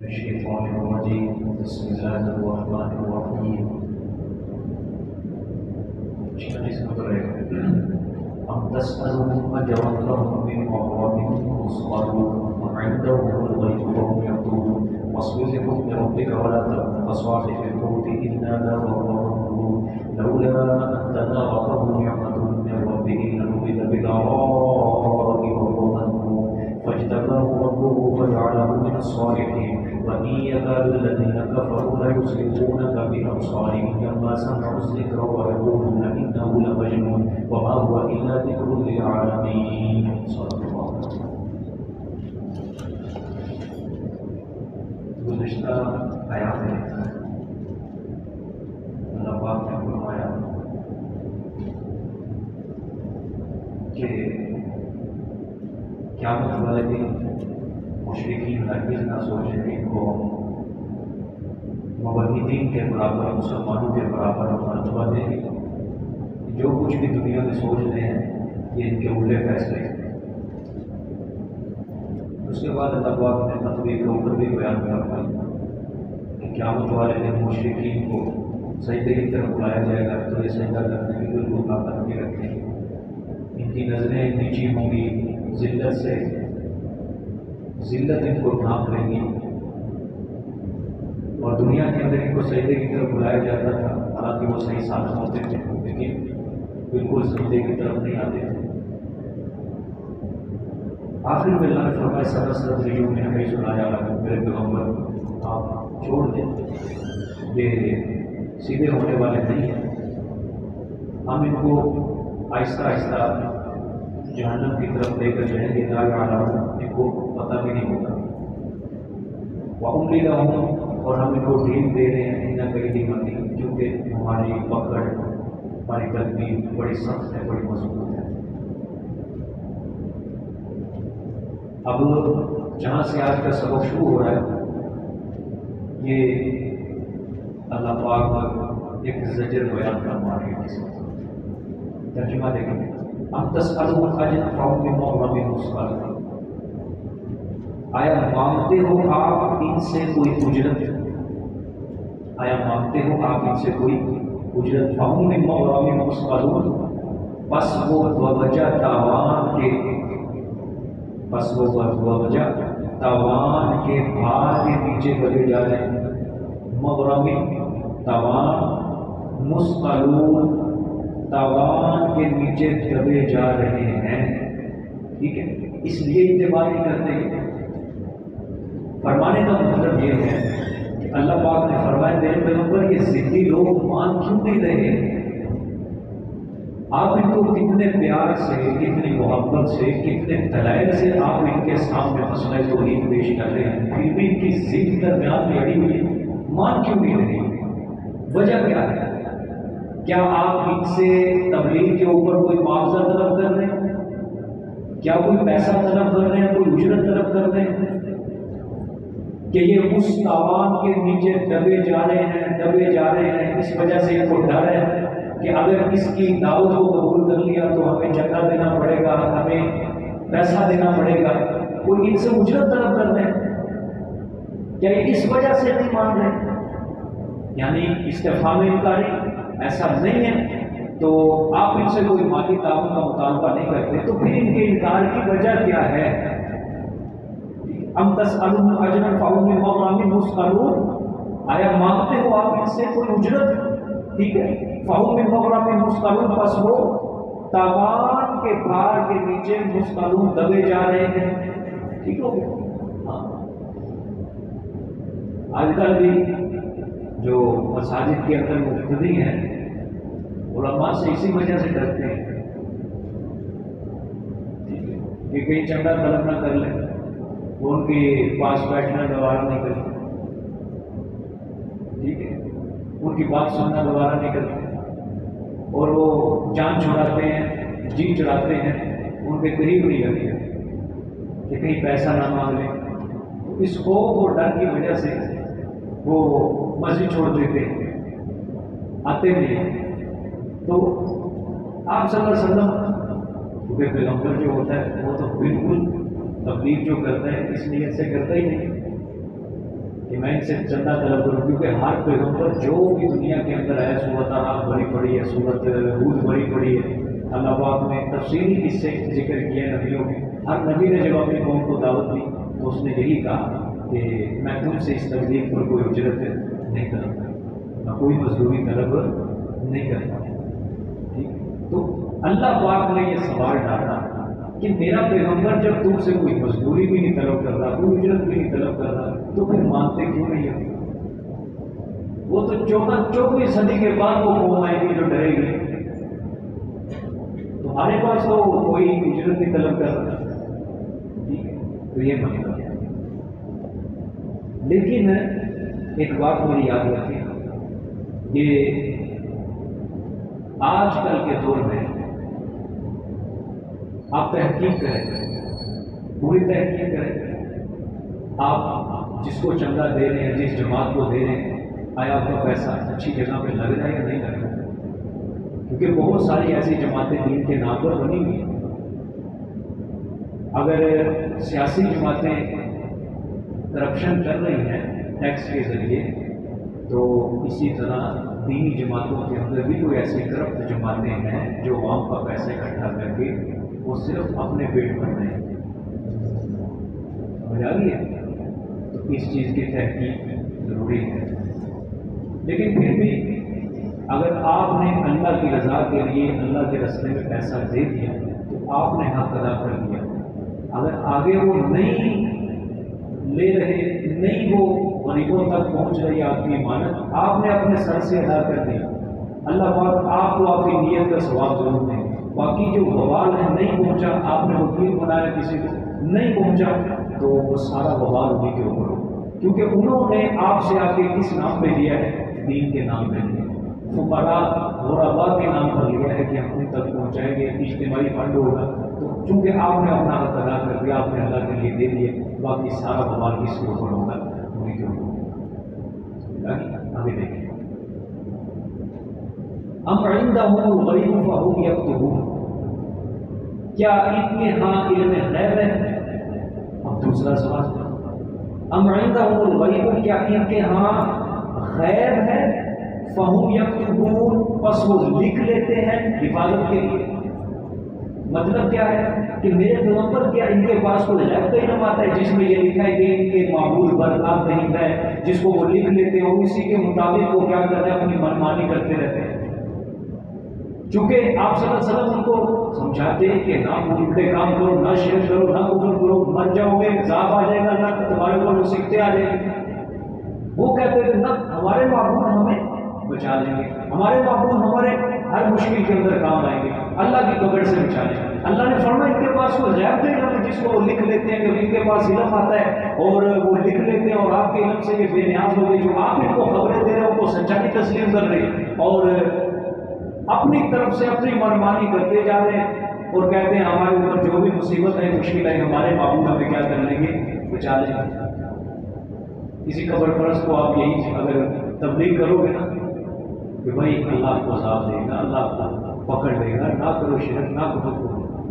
الشيطان الرجيم بسم الله الرحمن الرحيم أم تسألهم أجرا فهم من مغرم مثقلون وعنده الغيب فهم يكتبون واصبر لحكم ربك ولا تكن كصاحب الحوت إذ نادى وهو مكذوب لولا أن تداركه نعمة من ربه لنبذ بالعراء وهو مذموم فاجتباه ربه فجعله من الصالحين وإن يكاد الذين كفروا ليزلقونك بأبصارهم لما سمعوا الذكر ويقولون إنه لمجنون وما هو إلا ذكر للعالمين صدق الله. گزشتہ آیات میں اللہ پاک نے فرمایا کہ قیامت والے دن مشرکین ہرگز نہ سوچیں کہ ان کو موحدین کے برابر مسلمانوں کے برابر مرتبہ دیں گے. جو کچھ بھی دنیا میں سوچ رہے ہیں یہ ان کے الٹے فیصلے ہیں. اس کے بعد اللہ پاک نے تقریر کے اوپر بھی بیان فرمایا کہ قیامت والے دن مشرکین کو سجدے کی طرف بلایا جائے گا تو یہ سجدہ کرنے کی بالکل طاقت نہیں رکھیں گے. ان کی نظریں نیچی ہوں گی, ذلت ان کو ڈھانپ لیں گی. اور دنیا کے اندر ان کو سجدے کی طرف بلایا جاتا تھا حالانکہ وہ صحیح سالم ہوتے تھے لیکن بالکل سجدے کی طرف نہیں آتے تھے. آخر میں اللہ نے فرمایا سرسریوں میں ہمیں سنایا میرے پیغمبر آپ چھوڑ دیں, یہ سیدھے ہونے والے نہیں ہیں. ہم ان کو آہستہ آہستہ جہنم کی طرف لے کر جائیں گے ان کو پتہ بھی نہیں ہوگا. وَأُمْلِي لَهُمْ اور ہم ان کو ڈھیل دے رہے ہیں ان کئی دیمتی کیونکہ ہماری پکڑ ہماری تدبیر بڑی سخت ہے, بڑی مضبوط ہے. اب جہاں سے آج کا سبق شروع ہو رہا ہے یہ اللہ پاک ایک زجر بیان فرما رہے ہیں. ترجمہ دیکھیں ام تسألهم أجرا فهم من مغرم مثقلون. آیا مانگتے ہو آپ ان سے کوئی اجرت, آیا مانگتے ہو آپ ان سے کوئی اجرت. فهم من مغرم مثقلون بس وہ بوجہ تاوان کے بھار کے پیچھے بڑھے جا رہے ہیں. مغرم تاوان, مثقلون تاوان کے نیچے دبے جا رہے ہیں. ٹھیک ہے, اس لیے اتباع نہیں کرتے. فرمانے کا مطلب یہ ہے کہ اللہ پاک نے فرمایا میرے پیغمبر یہ ضدی لوگ مان کیوں نہیں رہے. آپ ان کو کتنے پیار سے, کتنی محبت سے, کتنے دلائل سے آپ ان کے سامنے مسئلہ توحید پیش کر رہے ہیں, پھر بھی ان کی ضد درمیان میں اڑی ہوئی مان کیوں نہیں رہی. وجہ کیا ہے؟ کیا آپ ان سے تبلیغ کے اوپر کوئی معاوضہ طلب کر رہے ہیں؟ کیا کوئی پیسہ طلب کر رہے ہیں, کوئی اجرت طلب کر رہے ہیں کہ یہ اس تاوان کے نیچے دبے جا رہے ہیں اس وجہ سے ان کو ڈر ہے کہ اگر اس کی دعوت کو قبول کر لیا تو ہمیں جگہ دینا پڑے گا, ہمیں پیسہ دینا پڑے گا. کوئی ان سے اجرت طلب کر رہے ہیں, کیا اس وجہ سے نہیں مان رہے؟ یعنی استفہام انکاری ایسا نہیں ہے. تو آپ ان سے کوئی مالی تعاون کا مطالبہ نہیں کرتے تو پھر ان کے انکار کی وجہ کیا ہے؟ ام تسألهم اجرا فهم من مغرم مثقلون, آیا مانگتے ہو آپ ان سے کوئی اجرت؟ ٹھیک ہے, فهم من مغرم مثقلون پس وہ تاوان کے بھار کے نیچے مثقلون دبے جا رہے ہیں. ٹھیک ہو گیا. آج کل بھی جو مساجد کے اندر مقتدی ہیں علماء سے اسی وجہ سے ڈرتے ہیں کہ کہیں چندہ طلب نہ کر لیں, وہ ان کے پاس بیٹھنا گوارا نہیں کرتے. ٹھیک ہے, ان کی بات سننا گوارا نہیں کرتے اور وہ جان چھڑاتے ہیں, جی چڑھاتے ہیں, ان کے قریب نہیں لگتے کہ کہیں پیسہ نہ مانگ لیں. اس خوف اور ڈر کی وجہ سے وہ مسجد چھوڑ دیتے ہیں, آتے نہیں. تو آپ صلی اللہ علیہ وسلم کیونکہ پیغمبر جو ہوتا ہے وہ تو بالکل تبلیغ جو کرتا ہے اس نیت سے کرتا ہی نہیں. میں ان سے چندہ طلب کروں، کیونکہ ہر پیغمبر جو بھی دنیا کے اندر ہے، سورت آراف بڑی پڑی ہے، سورت ہود بڑی پڑی ہے، اللہ پاک نے تفصیلی قصے ذکر کیا ہے نبیوں کے. ہر نبی نے جب اپنی قوم کو دعوت دی تو اس نے یہی کہا کہ میں تم سے اس تبلیغ پر کوئی اجرت نہیں کرتا، میں کوئی مزدوری طلب نہیں کرتا. تو اللہ پاک نے یہ سوال ڈالا کہ میرا پیغمبر جب تم سے کوئی مزدوری بھی نہیں طلب کرتا، کوئی اجرت بھی نہیں طلب کرتا، تو پھر مانتے کیوں نہیں ہو؟ وہ تو 14ویں صدی کے بعد وہ قوم آئے گی جو ڈرے گی. تمہارے پاس تو کوئی اجرت نہیں طلب کر رہا. تو یہ مطلب ہے. لیکن ایک بات مجھے یاد رکھیں کہ آج کل کے دور میں آپ تحقیق کریں، پوری تحقیق کریں، آپ جس کو چندہ دے رہے ہیں، جس جماعت کو دے رہے ہیں، آیا آپ کا پیسہ اچھی جگہ پہ لگ رہا ہے یا نہیں لگ رہا ہے؟ کیونکہ بہت ساری ایسی جماعتیں دین کے نام پر بنی ہوئی ہیں. اگر سیاسی جماعتیں کرپشن کر رہی ہیں ٹیکس کے ذریعے، تو اسی طرح دینی جماعتوں کے اندر بھی کوئی ایسی کرپٹ جماعتیں ہیں جو عوام کا پیسہ اکٹھا کر کے وہ صرف اپنے پیٹ بھر رہے ہیں. سمجھ آ رہی ہے؟ تو اس چیز کی تحقیق ضروری ہے. لیکن پھر بھی اگر آپ نے اللہ کی رضا کے لیے اللہ کے راستے میں پیسہ دے دیا تو آپ نے حق ادا کر دیا. اگر آگے وہ نہیں لے رہے، نہیں وہ غریبوں تک پہنچ رہی آپ کی امانت، آپ نے اپنے سر سے ادا کر دیا. اللہ پاک آپ کو آپ کی نیت کا ثواب ضرور دیں. باقی جو وبال ہے نہیں پہنچا، آپ نے وکیل بنایا کسی کو نہیں پہنچا، تو وہ سارا وبال انہیں کے اوپر ہو، کیونکہ انہوں نے آپ سے آ کے کس نام پہ لیا ہے؟ دین کے نام پہ لیا. فقراء غرباء کے نام پر لیا ہے کہ ہم ان تک پہنچائیں گے، اجتماعی فنڈ ہوگا. تو چونکہ آپ نے اپنا حق ادا کر دیا، آپ نے اللہ کے لیے دے دیے، باقی سارا وبال کس کے اوپر ہوگا؟ انہیں کے اوپر. ابھی دیکھیں، ام عندهم الغیب فهم یکتبون، کیا ان کے ہاں علم غیب ہے؟ اب دوسرا سوال، ام عندهم الغیب، کیا ان کے ہاں غیب ہے؟ فهم یکتبون، پس وہ لکھ لیتے ہیں حفاظت کے لیے. مطلب کیا ہے کہ میرے پیغمبر کیا ان کے پاس کوئی غیب کا علم آتا ہے جس میں یہ لکھا ہے کہ ان کے معمول برخلاف نہیں ہے، جس کو وہ لکھ لیتے ہیں اور اسی کے مطابق وہ کیا کرتے ہیں؟ اپنی منمانی کرتے رہتے ہیں. چونکہ آپ صلی اللہ علیہ وسلم ان کو سمجھاتے ہیں کہ نہ الٹے کام کرو، نہ شرک کرو، نہ کفر کرو، مر جاؤ گے، عذاب آ جائے گا، اللہ تمہارے اوپر سکتے آ جائیں گے. وہ کہتے تھے نہ، ہمارے معبود ہمیں بچا لیں گے، ہمارے معبود ہمارے ہر مشکل کے اندر کام آئیں گے، اللہ کی پکڑ سے بچا لیں گے. اللہ نے فرمایا ان کے پاس کوئی غیب کا علم ہے جس کو وہ لکھ لیتے ہیں. کہ ان کے پاس علم آتا ہے اور وہ لکھ لیتے ہیں اور آپ کے علم سے یہ بے نیاز ہو گئی، جو آپ ان کو خبریں دے رہے ہیں ان کو سچائی تسلیم کر رہے ہیں اور اپنی طرف سے اپنی منمانی کرتے جا رہے ہیں اور کہتے ہیں ہمارے اوپر جو بھی مصیبت ہے، مشکل ہے، ہمارے معبود ہمیں کیا کر لیں گے؟ بچا لیں گے. کسی قبر پرست کو آپ یہی اگر تبلیغ کرو گے نا کہ بھائی اللہ کو عذاب دے گا، اللہ پکڑ لے گا، نہ کرو شرک، نہ کرو،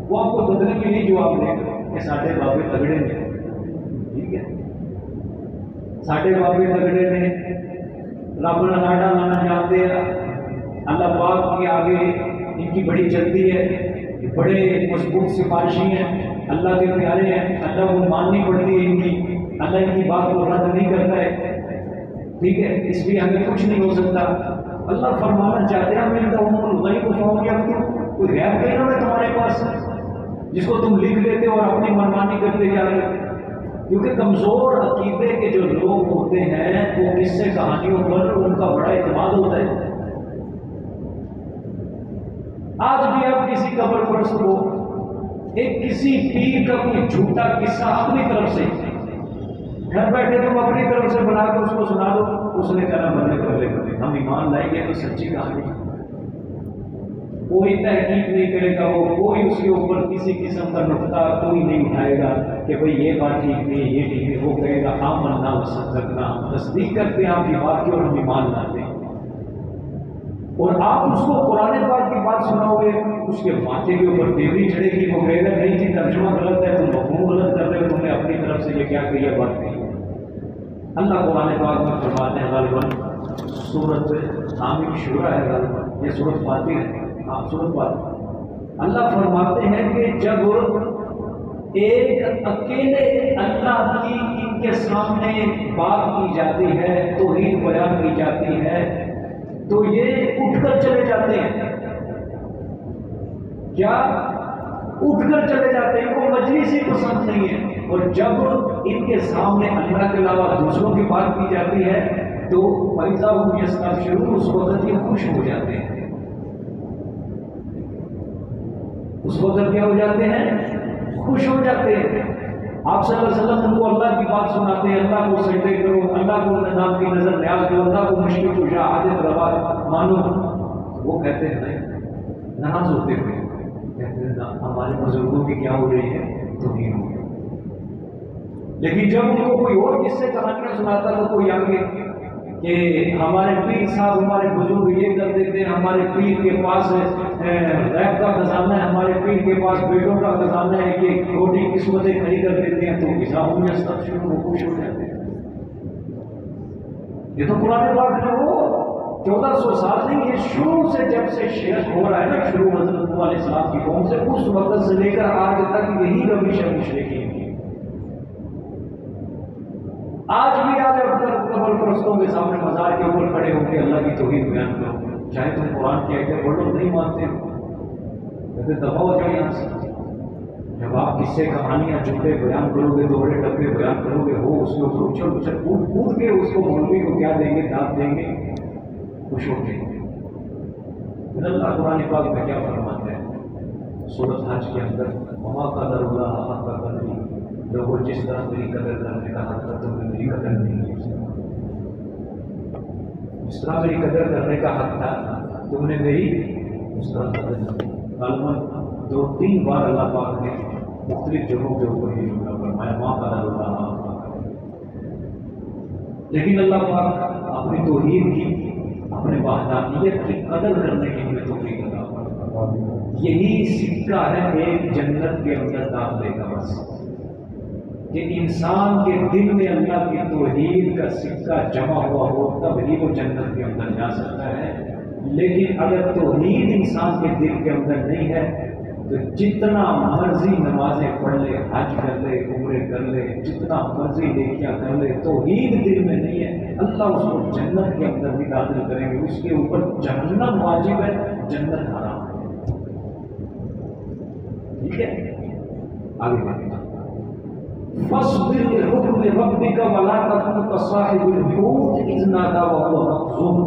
وہ آپ کو بدلے کے لیے جواب دے گا کہ ساڈے بابے تگڑے نے. ٹھیک ہے، ساڈے بابے تگڑے نے، رب نہ لاڈا لانا جانتے ہیں، اللہ پاک کے آگے ان کی بڑی چلتی ہے، بڑے مضبوط سفارشی ہیں، اللہ کے پیارے ہیں، اللہ کو ماننی پڑتی ہے ان کی، اللہ ان کی بات کو رد نہیں کرتا ہے. ٹھیک ہے، اس لیے ہمیں کچھ نہیں ہو سکتا. اللہ فرمانا چاہتے ہیں الغیب فهم یکتبون، کوئی غیب کا علم ہے تمہارے پاس جس کو تم لکھ لیتے اور اپنی منمانی کرتے جا رہے ہو. کیونکہ کمزور عقیدے کے جو لوگ ہوتے ہیں وہ قصے کہانیوں پر ان کا بڑا اعتماد ہوتا ہے. آج بھی آپ کسی قبر پرست کو ایک کسی پیر کا کوئی جھوٹا قصہ اپنی طرف سے گھر بیٹھے تم اپنی طرف سے بنا کے اس کو سنا دو، اس نے کہنا بندے کرے کرے ہم ایمان لائیں گے تو سچی کہانی. کوئی تحقیق نہیں کرے گا، وہ کوئی اس کے اوپر کسی قسم کا نقطہ کوئی نہیں اٹھائے گا کہ بھئی یہ بات ٹھیک نہیں، یہ ٹھیک ہے. وہ کہے گا ہم مننا وصدقنا، تصدیق کرتے ہیں آپ کی بات کی اور ہم ایمان لاتے ہیں. اور آپ اس کو قرآن پاک کی بات سناؤ گے، اس کے ماتھے کے اوپر دیوی چڑھے گی، وہ کہے گا نہیں جی ترجمہ غلط ہے، تم مفہوم غلط کر رہے ہو، تم نے اپنی طرف سے یہ کیا کہی ہے بات کہی. اللہ قرآن پاک میں فرماتے ہیں غالباً سورت حامد شورا ہے غالباً یہ سورت فاتح ہے، ہاں سورت فاتح، اللہ فرماتے ہیں کہ جب ایک اکیلے اللہ کی ان کے سامنے بات کی جاتی ہے، توحید بیان کی جاتی ہے، تو یہ اٹھ کر چلے جاتے ہیں، کیا اٹھ کر چلے جاتے ہیں، کو مجلس ہی پسند نہیں ہے۔ اور جب ان کے سامنے اللہ کے علاوہ دوسروں کی بات کی جاتی ہے تو فَإِذَا هُمْ يَسْتَبْشِرُونَ اس وقت یہ خوش ہو جاتے ہیں، اس وقت کیا ہو جاتے ہیں؟ خوش ہو جاتے ہیں۔ آپ صلی اللہ علیہ وسلم ان کو اللہ کی بات سناتے ہیں، اللہ کو سجدے کرو، اللہ کو نام کی نظر نیاز کرو، اللہ کو مشکل کشا عادت روا مانو، وہ کہتے ہیں نہیں، ناراض ہوتے ہوئے کہتے ہیں ہمارے بزرگوں کی کیا ہو رہی ہے، توہین ہو رہی ہے۔ لیکن جب ان کو کوئی اور کس سے کہانیاں سناتا تو کوئی آگے کہ ہمارے پیر صاحب ہمارے بزرگ یہ کر دیتے ہیں، ہمارے پیر کے پاس غیب کا خزانہ ہے، ہمارے پیر کے پاس بیٹوں کا خزانہ ہے کہ روٹی قسمتیں کھڑی کر دیتے ہیں، تو حساب میں سب شروع وہ خوش ہو جاتے ہیں۔ یہ تو قرآن پاک ہے، وہ 1400 سال نہیں، یہ شروع سے جب سے شرک ہو رہا ہے نا، شروع حضرت نوح علیہ السلام کی قوم سے، اس وقت سے لے کر آج تک یہی روش ہے مشرکین کی۔ آج بھی آج قبر پرستوں کے سامنے مزار کے اوپر کھڑے ہو کے اللہ کی توحید بیان کرو، چاہے تم قرآن کی آیتیں پڑھ لو، نہیں مانتے کہتے دفاع ہو جائے یہاں سے۔ جب آپ کس سے کہانیاں جھوٹے بیان کرو گے، دوڑے ڈبے بیان کرو گے، ہو اس کے اوپر اچھل اچھل کود کود کے اس کو مولوی کو کیا دیں گے، داد دیں گے، خوش ہو کے۔ اللہ قرآن پاک میں کیا فرماتے ہیں سورۃ حج کے اندر، وما قدر اللہ حق قدرہ، لوگوں جس طرح میری قدر کرنے کا حق تھا تم نے میری قدر نہیں کی، جس طرح میری قدر کرنے کا حق تھا تم نے میری اس طرح قدر نہیں کی۔ غالباً 2-3 بار اللہ پاک نے مختلف جگہوں کے اوپر یہ جملہ فرمایا، ما قدر اللہ حق قدرہ۔ لیکن اللہ پاک اپنی توحید کی، اپنے وحدانیت کی قدر کرنے کی ہمیں توفیق عطا فرمائے۔ یہی سکہ ہے ایک جنت کے اندر داخلے کا، بس کہ انسان کے دل میں اللہ کی توحید کا سکہ جمع ہوا ہو تب ہی وہ جنت کے اندر جا سکتا ہے۔ لیکن اگر توحید انسان کے دل کے اندر نہیں ہے تو جتنا مرضی نمازیں پڑھ لے، حج کر لے، عمرے کر لے، جتنا مرضی نیکیاں کر لے، توحید دل میں نہیں ہے، اللہ اس کو جنت کے اندر بھی داخل کریں گے۔ اس کے اوپر جہنم واجب ہے، جنت حرام ہے۔ ٹھیک ہے، آگے بڑھیں۔ فاصبر لحکم ربک ولا تکن کصاحب الحوت اذ نادى وهو مكظوم۔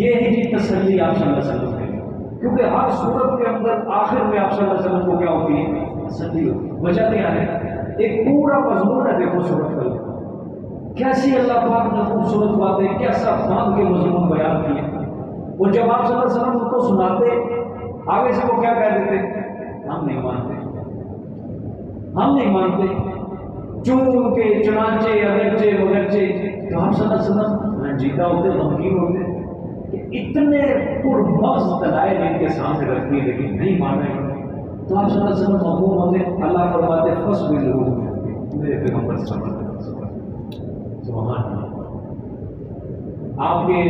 یہ ہے جی تسلی آپ صلی اللہ علیہ وسلم نے، کیونکہ ہر صورت کے اندر آخر میں آپ صلی اللہ علیہ وسلم کو کیا ہوتی ہے؟ تسلی ہوتی ہے۔ وجہ کیا ہے؟ ایک پورا مضمون ہے، دیکھو صورت کا کیسی اللہ پاک نے خوبصورت باتیں، کیسا باندھ کے مضمون بیان کیے۔ اور جب آپ صلی اللہ علیہ وسلم ان کو سناتے، آگے سے وہ کیا کہہ دیتے؟ ہم نہیں مانتے، ہم نہیں مانتے، چون کے چنانچہ اگرچہ مگرچہ۔ تو ہم صلی اللہ علیہ وسلم رنجیدہ ہوتے، غمگین ہوتے کہ اتنے پرمغز دلائل ان کے سامنے رکھ دیے لیکن نہیں مان رہے۔ تو آپ صلی اللہ علیہ وسلم مغموم ہوتے، اللہ فرماتے فاصبر لحکم، میرے پیغمبر صبر کرو۔ سبحان اللہ۔ آپ کے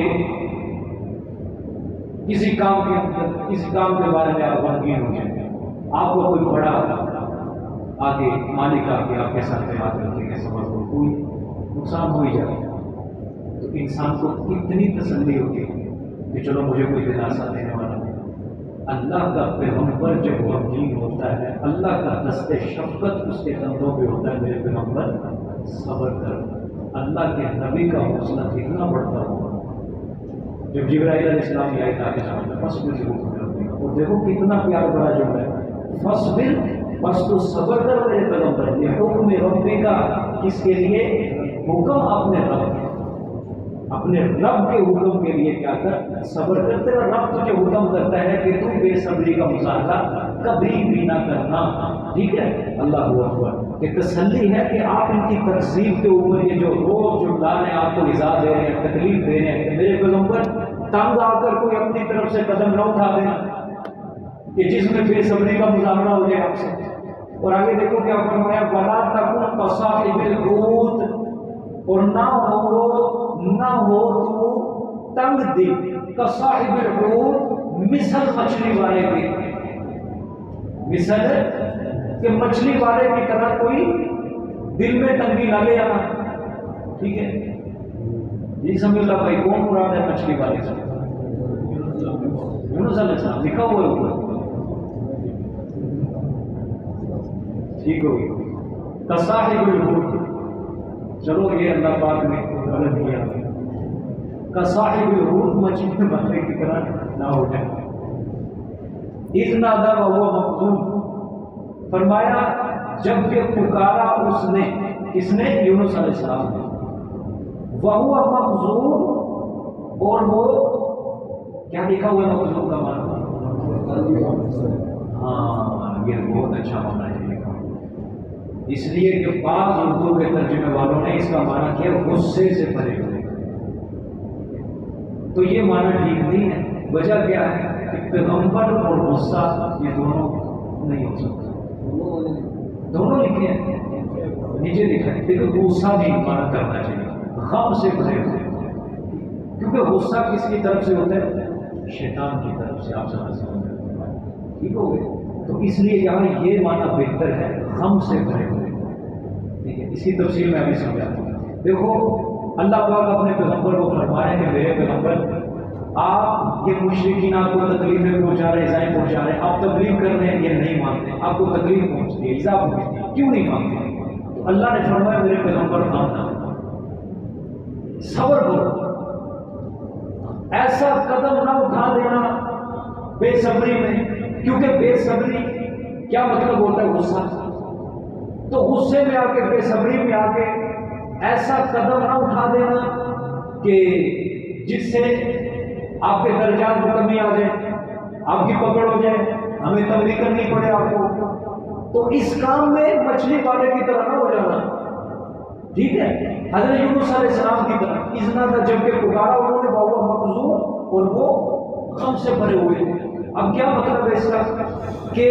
کسی کام کے بارے میں آپ غمگین ہو جائیں، آپ کو کوئی بڑا آگے مالک آ کے آپ کے ساتھ ہاتھ رکھے گا، سفر کو کوئی نقصان ہو ہی جائے تو انسان کو اتنی تسلی ہوتی ہے کہ چلو مجھے کوئی دلاسا دینے والا نہیں۔ اللہ کا پیغمبر جب غمگین ہوتا ہے، اللہ کا دست شفقت اس کے کندھوں پہ ہوتا ہے، میرے پیغمبر صبر کر۔ اللہ کے نبی کا حوصلہ کتنا بڑھتا ہوگا جب جبرائیل علیہ السلام کی آیت آگے سامنے فاصبر لحکم، اور دیکھو کتنا پیار بڑا جو ہے، فاصبر، بس تو صبر کر میرے پیغمبر، لحکم ربک کا، کس کے لیے؟ حکم اپنے رب کے، اپنے رب کے حکم کے لیے کیا کر؟ صبر کرتے ہیں۔ رب تجھے حکم کرتا ہے کہ تم بے صبری کا مظاہرہ کبھی بھی نہ کرنا، ٹھیک ہے؟ اللہ اکبر۔ کہ تسلی ہے کہ آپ ان کی تقسیم کے اوپر یہ جو روز جو لانے آپ کو ایذا دے رہے ہیں، تکلیف دے رہے ہیں، میرے پیغمبر تنگ آ کر کوئی اپنی طرف سے قدم نہ اٹھا دینا کہ جس میں بے صبری کا مظاہرہ ہو جائے آپ سے۔ اور آگے دیکھو کیا فرمایا، وَلَا تَكُن كَصَاحِبِ الْحُوتِ، اور نہ ہو تو تنگ دل کا صاحب الحوت مثل مچھلی والے کے، مثل کہ مچھلی والے کی طرح کوئی دل میں تنگی نہ لے آنا. ٹھیک ہے جی سمجھ اللہ بھائی کون مراد ہے مچھلی والے سے؟ یونس علیہ السلام لکھا ہوا ہے اوپر. ٹھیک ہو تصاحب الحوت، چلو یہ اللہ پاک نے غلط کیا. تصاحب الحوت مچھلی بندے کی طرح نہ ہو جائے. اذ نادى وهو مكذوب، فرمایا جب کہ پکارا اس نے، کس نے؟ یونس علیہ السلام نے. وهو مكذوب، اور وہ کیا لکھا ہوا ہے مکذوب کا معنی؟ ہاں یہ بہت اچھا معنی ہے لکھا، اس لیے کہ بعض اردو کے ترجمے والوں نے اس کا معنی کیا غصے سے بھرے ہوئے. تو یہ معنی ٹھیک نہیں ہے. وجہ کیا ہے کہ پیغمبر اور غصہ یہ دونوں نہیں ہو سکتے. دونوں لکھے ہیں نیچے لکھا ہے کہ غصہ بھی معنی کرنا چاہیے غم سے بھرے ہوئے، کیونکہ غصہ کس کی طرف سے ہوتا ہے؟ شیطان کی طرف سے. آپ سمجھ سکتے ہیں ٹھیک ہو گئے. تو اس لیے یہاں یہ معنی بہتر ہے غم سے بھرے ہوئے. ٹھیک ہے اس کی تفصیل میں ابھی سمجھاتا ہوں. دیکھو اللہ پاک اپنے پیغمبر کو فرمایا کہ میرے پیغمبر آپ یہ مشرکین آپ کو تکلیفیں پہنچا رہے، ایزائیں پہنچا رہے، آپ تبلیغ کر رہے ہیں یہ نہیں مانتے، آپ کو تکلیف پہنچتی ہے، ایزا پہنچتی ہے، کیوں نہیں مانتے؟ تو اللہ نے فرمایا میرے پیغمبر ماننا، صبر کرو، ایسا قدم نہ اٹھا دینا بے صبری میں، کیونکہ بے صبری کیا مطلب ہوتا ہے؟ غصہ. تو غصے میں آ کے، بے صبری میں آ کے ایسا قدم نہ اٹھا دینا کہ جس سے آپ کے درجات میں کمی آ جائے، آپ کی پکڑ ہو جائے، ہمیں تبلیغ کرنی پڑے آپ کو. تو اس کام میں مچھلی والے کی طرح نہ ہو جانا. ٹھیک ہے حضرت یونس علیہ السلام کی طرح اذنا تھا جب کہ پکارا انہوں نے وہو مکذوب، اور وہ غم سے بھرے ہوئے. اب کیا مطلب ہے اس کا کہ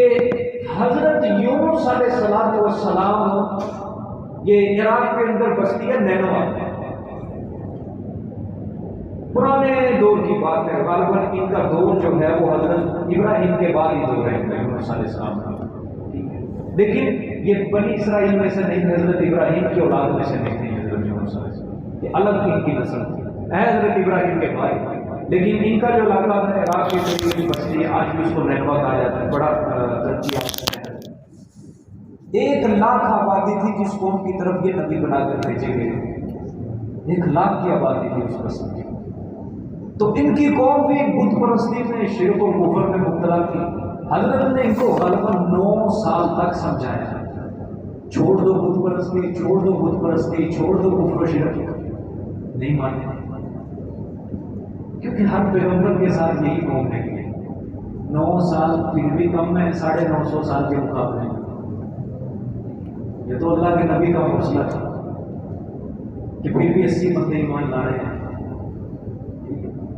حضرت یونس علیہ السلام یہ عراق کے اندر بستی ہے نینوا، پرانے دور کی بات ہے. غالباً ان کا دور جو ہے وہ حضرت ابراہیم کے بعد ہی دور ہے یونس علیہ السلام کا. لیکن یہ بنی اسرائیل میں سے نہیں، حضرت ابراہیم کی اولاد میں سے نہیں تھی حضرت یونس علیہ السلام، یہ الگ ان کی نسل تھی، حضرت ابراہیم کے بھائی. لیکن ان کا جو علاقہ ہے عراق کے قریب کی بستی ہے، آج بھی اس کو نینوا کہا جاتا ہے. بڑا ترقی یافتہ ہے. 1,00,000 آبادی تھی جس قوم کی طرف یہ نبی بنا کر بھیجے گئے. 1,00,000 کی آبادی تھی اس بستی. تو ان کی قوم بھی بت پرستی میں، شرک و کفر میں مبتلا تھی. حضرت نے ان کو غالباً 9 سال تک سمجھایا، چھوڑ دو بت پرستی، چھوڑ دو بت پرستی، چھوڑ دو کفر و شرک. نہیں مانے، کیونکہ ہر پیغمبر کے ساتھ یہی قوم ہے. 9 سال پھر بھی کم ہے 950 سال کے مقابلے. یہ تو اللہ کے نبی کا حوصلہ تھا کہ پھر بھی 80 بندے ایمان لا رہے ہیں.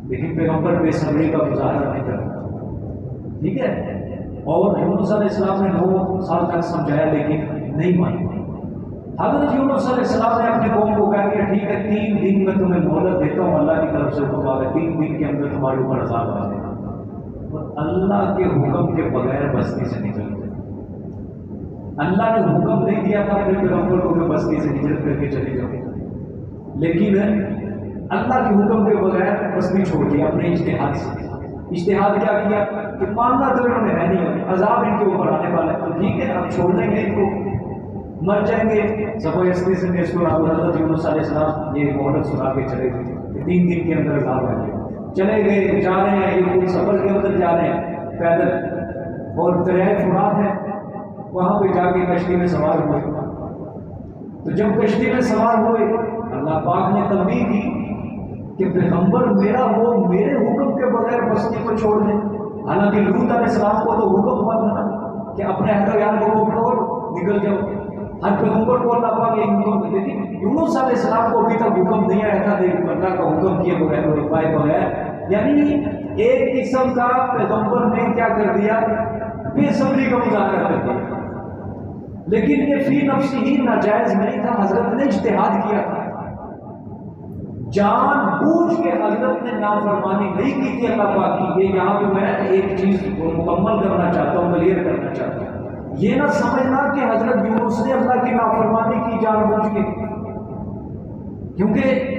لیکن پیغمبر بے صبری کا مظاہرہ نہیں کرتا. ٹھیک ہے. اور یونس علیہ السلام نے 9 سال تک سمجھایا لیکن نہیں مانی. حضرت یونس علیہ السلام نے اپنے قوم کو کہا کہ ٹھیک ہے 3 دن میں تمہیں مہلت دیتا ہوں، اللہ کی طرف سے حکم آ گیا 3 دن کے اندر تمہارے اوپر عذاب آ جائے گا. اور اللہ کے حکم کے بغیر بستی سے نکل گئے. اللہ نے حکم نہیں دیا تھا اپنے پیغمبر کو کہ بستی سے ہجرت کر کے چلے جاؤ، لیکن اللہ کے حکم کے بغیر بستی چھوڑ دیا اپنے اجتہاد سے. اجتہاد کیا کیا کہ ماننا تو انہوں نے ہے نہیں، عذاب ان کے اوپر آنے والا ہے، تو ٹھیک ہے اب چھوڑ دیں گے ان کو، مر جائیں گے. زبردستی سے اس کو حضرت یونس علیہ السلام یہ مہلت سنا کے چلے گئے کہ 3 دن کے اندر عذاب آ جائے. چلے گئے، جا رہے ہیں، یہ کوئی سفر کے اندر جا رہے ہیں پیدل، اور دریائے فرات ہے، وہاں پہ جا کے کشتی میں سوار ہوئے. تو جب کشتی میں سوار ہوئے اللہ پاک نے تنبیہ کی کہ پیغمبر میرا وہ میرے حکم کے بغیر بستی کو چھوڑ دیں. حالانکہ لوط علیہ السلام کو تو حکم ہوا تھا نا کہ اپنے اہل و عیال کو پکڑو اور نکل جاؤ. ہر پیغمبر کو اللہ پاک یہ حکم دیتے تھے. یونس علیہ السلام کو ابھی تک حکم نہیں آیا تھا لیکن اللہ کا حکم کیے بغیر وہ پائے بغیر، یعنی ایک قسم کا پیغمبر نے کیا کر دیا، بے صبری کا مظاہرہ کر دیا. لیکن یہ فی نفسی ہی ناجائز نہیں تھا، حضرت نے اجتہاد کیا تھا. جان بوجھ کے حضرت نے نافرمانی نہیں کی تھی اللہ پاک کی. یہ یہاں پہ میں ایک چیز کو مکمل کرنا چاہتا ہوں, کلیئر کرنا چاہتا ہوں. یہ نہ سمجھنا کہ حضرت یونس نے اللہ کی نافرمانی کی جان بوجھ کے, کیونکہ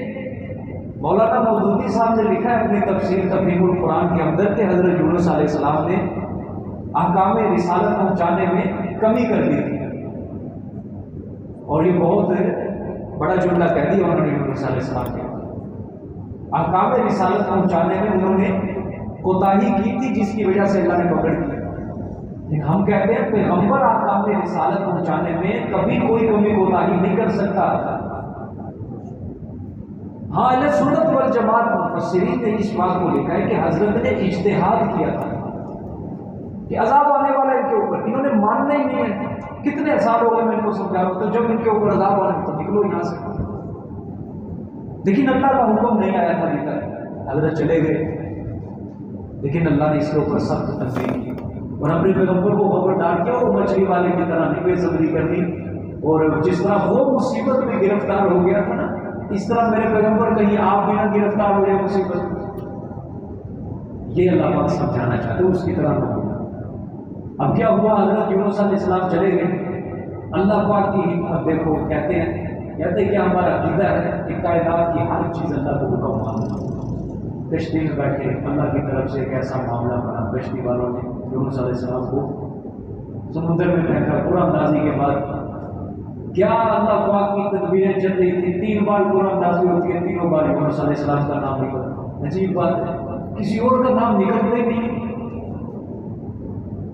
مولانا مودودی صاحب نے لکھا ہے اپنی تفسیر تفہیم القرآن کے اندر کہ حضرت یونس علیہ السلام نے احکام رسالت پہنچانے میں کمی کر دی تھی. اور یہ بہت بڑا جملہ کہہ دیا انہوں نے یونس علیہ السلام کے. احکام رسالت پہنچانے میں انہوں نے کوتاہی کی تھی, جس کی وجہ سے اللہ نے پکڑ کی. لیکن ہم کہتے ہیں پیغمبر احکام رسالت پہنچانے میں کبھی کوئی کمی کوتاہی نہیں کر سکتا. ہاں اہل سنت والجماعت مفسرین نے اس بات کو لکھا ہے کہ حضرت نے اجتہاد کیا تھا کہ عذاب آنے والا ان کے اوپر, انہوں نے ماننا ہی نہیں ہے. کتنے سال ہو گئے میں ان کو سمجھا رہا ہوں, تو جب ان کے اوپر عذاب آنے تو نکلو یہاں سے. لیکن اللہ کا حکم نہیں آیا تھا ابھی تک, حضرت چلے گئے. لیکن اللہ نے اس کے اوپر سخت تنبیہ کی اور اپنے پیغمبر کو خبردار کیا. وہ مچھلی والے کی طرح نہیں بے صبری کرنی, اور جس طرح وہ مصیبت میں گرفتار ہو گیا تھا نا, اس طرح میرے پیغمبر کہیں آپ بھی نہ گرفتار ہو جائے مصیبت. یہ اللہ پاک سمجھانا چاہتے اس کی طرح نہ. اب کیا ہوا, حضرت یونس علیہ السلام چلے گئے. اللہ پاک کی حکمت دیکھو, کہتے کہ ہمارا عقیدہ ہے کہ کائنات کی ہر چیز اللہ کو حکم ماننا. کشتی میں بیٹھے, اللہ کی طرف سے ایک ایسا معاملہ بنا, کشتی والوں نے یونس علیہ السلام کو سمندر میں پھینکا. پورا اندازی کے بعد کیا اللہ پاک کی تدبیریں چل رہی تھی. 3 بار پورا اندازی ہوتی ہے, تینوں بار یونس علیہ السلام کا نام نکلتا. عجیب بات ہے, کسی اور کا نام نکلتا ہی نہیں.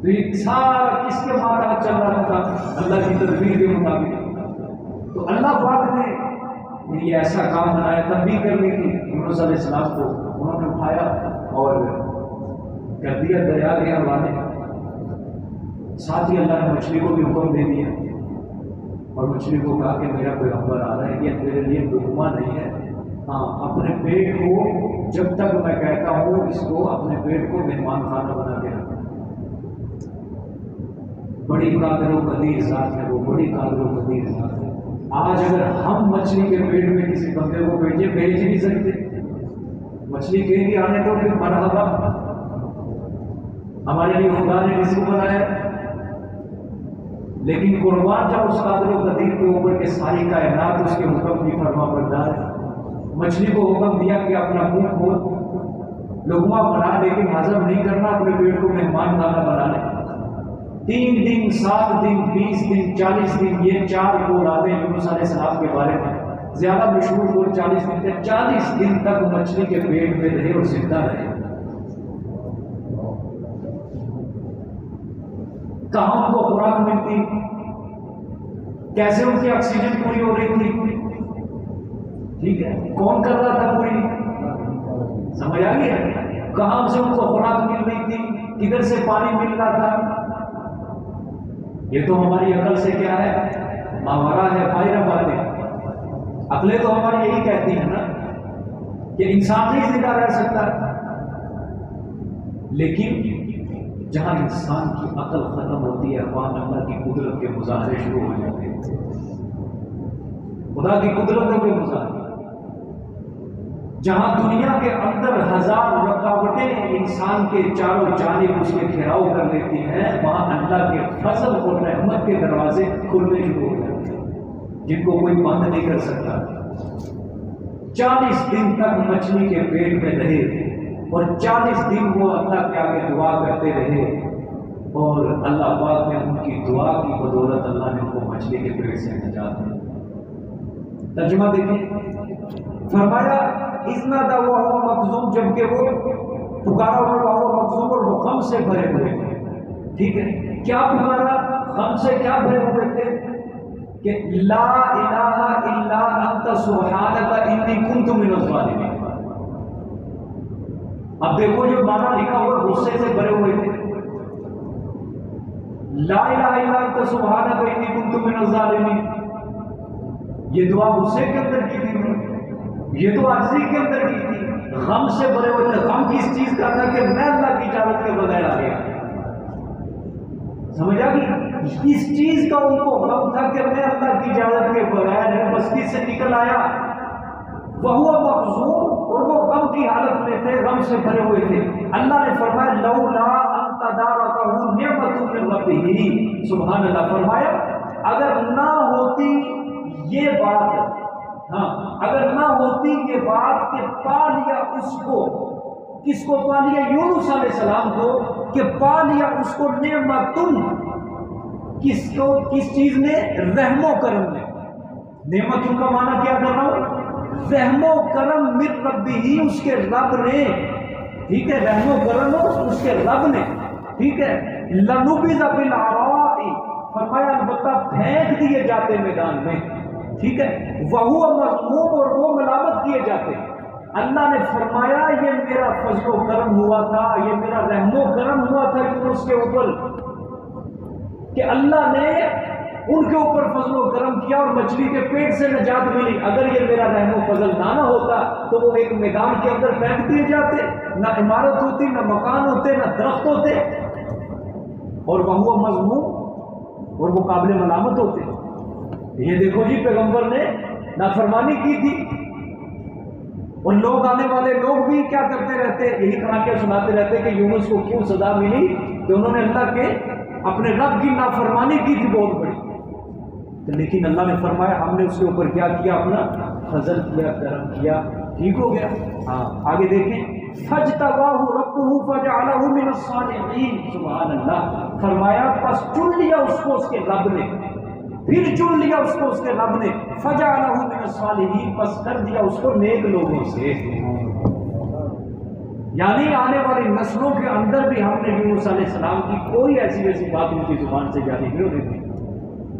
تو یہ سارا کس کے ماتحت چل رہا تھا, اللہ کی تدبیر کے مطابق. تو اللہ پاک نے یہ ایسا کام بنایا, تنبیہ کرنے کی یونس علیہ السلام کو. انہوں نے اٹھایا اور کر دیا دریا کے حوالے. ساتھ ہی اللہ نے مچھلی کو بھی حکم دے دیا اور مچھلی کو کہا کہ میرا پیغمبر آ رہا ہے, یہ میرے لیے لقمہ نہیں ہے. ہاں, اپنے پیٹ کو جب تک میں کہتا ہوں اس کو اپنے پیٹ کو مہمان خانہ بنا کے رکھنا. بڑی قادر و قدیر ذات ہے وہ, بڑی قادر و قدیر ذات ہے. آج اگر ہم مچھلی کے پیٹ میں کسی بندے کو بھیج نہیں سکتے, مچھلی کہیں گے آنے تو پھر مرحبا, ہمارے لیے خدا نے رزق بنایا. لیکن قربان جب اس قادر و قدیر کے اوپر کہ ساری کائنات اس کے حکم کی فرما بردار ہے. مچھلی کو حکم دیا کہ اپنا منہ کھول, لقمہ بنا, لیکن ہضم نہیں کرنا, اپنے پیٹ کو مہمان خانہ بنا لے. 3 دن 7 دن 20 دن 40 دن, یہ 4 اولادیں یونس علیہ السلام کے بارے میں زیادہ مشہور قول 40 دن تھے. 40 دن تک مچھلی کے پیٹ میں رہے اور زندہ رہے. کہاں ان کو خوراک ملتی, کیسے ان کی آکسیجن پوری ہو رہی تھی, ٹھیک ہے, کون کر رہا تھا پوری, سمجھ آ گیا. کہاں سے ان کو خوراک مل رہی تھی, کدھر سے پانی مل رہا تھا. یہ تو ہماری عقل سے کیا ہے, ماورا ہے, باہر باتیں. عقلیں تو ہماری یہی کہتی ہیں نا کہ انسان نہیں زندہ رہ سکتا. لیکن جہاں انسان کی عقل ختم ہوتی ہے, وہاں اللہ کی قدرت کے مظاہرے شروع ہو جاتے ہیں. خدا کی قدرتوں کے مظاہرے. جہاں دنیا کے اندر 1000 رکاوٹیں انسان کے چاروں جانب اس کے گھیراؤ کر لیتی ہیں, وہاں اللہ کے فضل اور رحمت کے دروازے کھلنے شروع ہو جاتے ہیں, جن کو کوئی بند نہیں کر سکتا. 40 دن تک مچھلی کے پیٹ میں رہے اور 40 دن وہ اللہ کے آگے دعا کرتے رہے, اور اللہ پاک نے ان کی دعا کی بدولت اللہ نے ان کو مچھلی کے پیٹ سے نجات دی. ترجمہ دیکھیں, فرمایا اتنا دا وہ مخزوم, جبکہ وہ پکارا ہوا مخزوم اور وہ غم سے بھرے ہوئے تھے. ٹھیک ہے, کیا پکارا, غم سے کیا بھرے ہوئے تھے کہ لا الہ الا انت سبحانک انی کنت من الظالمین. اب دیکھو جو معنی لکھا ہوا غصے سے بھرے ہوئے تھے. لا الہ الا انت سبحانک انی کنت من الظالمین, یہ دعا غصے کے اندر کی تھی, یہ تو عاجزی کے اندر کی تھی. غم سے بھرے ہوئے تھے. غم کس چیز کا تھا کہ میں اللہ کی اجازت کے بغیر آ گیا. سمجھ آ گئی, اس چیز کا ان کو غم تھا کہ میں اللہ کی اجازت کے بغیر بستی سے نکل آیا. وہو مغزوم، اور وہ غم کی حالت میں تھے، غم سے بھرے ہوئے تھے. اللہ نے فرمایا لولا ان تدارکہ نعمت من ربہ، سبحان اللہ، فرمایا اگر نہ ہوتی یہ بات، ہاں اگر نہ ہوتی یہ بات کہ پا لیا اس کو، کس کو پا لیا؟ یونس علیہ السلام کو، کہ پا لیا اس کو نعمتن، کس کو، کس چیز نے؟ رحم و کرم نے. نعمتن کا معنی کیا کر رہا ہوں؟ رحم و کرم من ربہ، اس کے رب نے، ٹھیک ہے، رحم و کرم اس کے رب نے، ٹھیک ہے. لنبذ بالعراء، فرمایا البتہ پھینک دیے جاتے میدان میں، ٹھیک ہے. وہو مذموم، اور وہ ملامت کیے جاتے. اللہ نے فرمایا یہ میرا فضل و کرم ہوا تھا، یہ میرا رحم و کرم ہوا تھا کہ اس کے اوپر، کہ اللہ نے ان کے اوپر فضل و کرم کیا اور مچھلی کے پیٹ سے نجات ملی. اگر یہ میرا رحم و فضل نہ ہوتا تو وہ ایک میدان کے اندر پھینک دیے جاتے، نہ عمارت ہوتی، نہ مکان ہوتے، نہ درخت ہوتے، اور وہ مذموم، اور وہ قابل ملامت ہوتے. یہ دیکھو جی، پیغمبر نے نافرمانی کی تھی، اور لوگ، آنے والے لوگ بھی کیا کرتے رہتے، یہی کہانیاں سناتے رہتے کہ یونس کو کیوں سزا ملی، کہ انہوں نے اللہ کے، اپنے رب کی نافرمانی کی تھی بہت بڑی. لیکن اللہ نے فرمایا ہم نے اس کے اوپر کیا کیا؟ اپنا فضل کیا، کرم کیا، ٹھیک ہو گیا. ہاں آگے دیکھیں، فاجتباہ ربہ فجعلہ من الصالحین، سبحان اللہ. فرمایا پس چن لیا اس کو اس کے رب نے، پھر چن لیا اس کو اس کے رب نے، فجعلہ من الصالحین، پس کر دیا اس کو نیک لوگوں سے. یعنی آنے والی نسلوں کے اندر بھی ہم نے یونس علیہ السلام کی کوئی ایسی ویسی بات ان کی زبان سے جاری نہیں ہوتی تھی.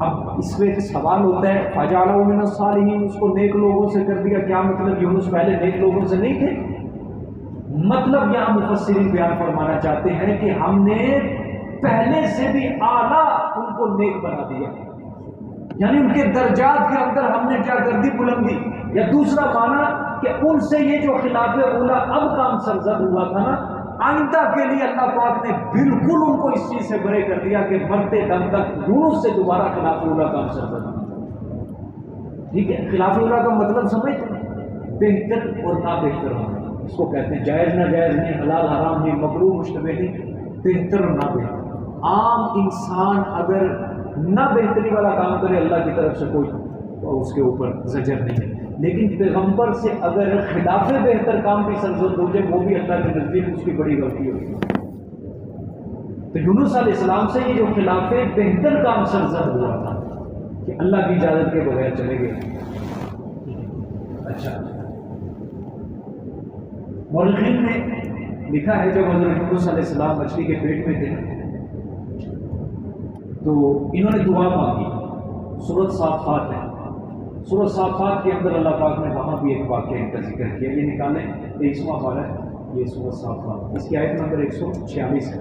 اب اس میں سوال ہوتا ہے، فجعلہ من الصالحین، اس کو نیک لوگوں سے کر دیا، کیا مطلب یونس پہلے نیک لوگوں سے نہیں تھے؟ مطلب یہاں مفسرین بیان فرمانا چاہتے ہیں کہ ہم نے پہلے سے بھی اعلیٰ ان کو نیک بنا دیا، یعنی ان کے درجات کے اندر ہم نے کیا کر دی؟ بلندی. یا دوسرا معنی کہ ان سے یہ جو خلاف اولا اب کام سرزد ہوا تھا نا، آئندہ کے لیے اللہ پاک نے بالکل ان کو اس چیز سے برے کر دیا کہ مرتے دم تک یونس سے دوبارہ خلاف اولا کام سرزد ہوا. ٹھیک ہے، خلاف اولا کا مطلب سمجھتے ہیں؟ بہتر اور نا بہتر ہونا، اس کو کہتے ہیں. جائز ناجائز نہیں، حلال حرام نہیں، مکروہ مشتبہ نہیں، بہتر اور نا بہتر. عام انسان اگر نہ بہتری والا کام کرے اللہ کی طرف سے کوئی اس کے اوپر زجر نہیں ہے، لیکن پیغمبر سے اگر خلاف بہتر کام بھی سرزد ہو جائے وہ بھی اللہ کے نزدیک اس کی بڑی غلطی ہوگی. تو یونس علیہ السلام سے یہ جو خلاف بہتر کام سرزد ہوا تھا کہ اللہ کی اجازت کے بغیر چلے گئے. اچھا، مورخین نے لکھا ہے جب حضرت یونس علیہ السلام مچھلی کے پیٹ میں تھے تو انہوں نے دعا مانگی. سورۃ صافات ہے، سورۃ صافات کے اندر اللہ پاک نے وہاں بھی ایک واقعہ کا ذکر کیا. یہ نکالیں 23واں پارہ ہے، یہ سورۃ صافات، اس کی آیت نمبر 146 ہے،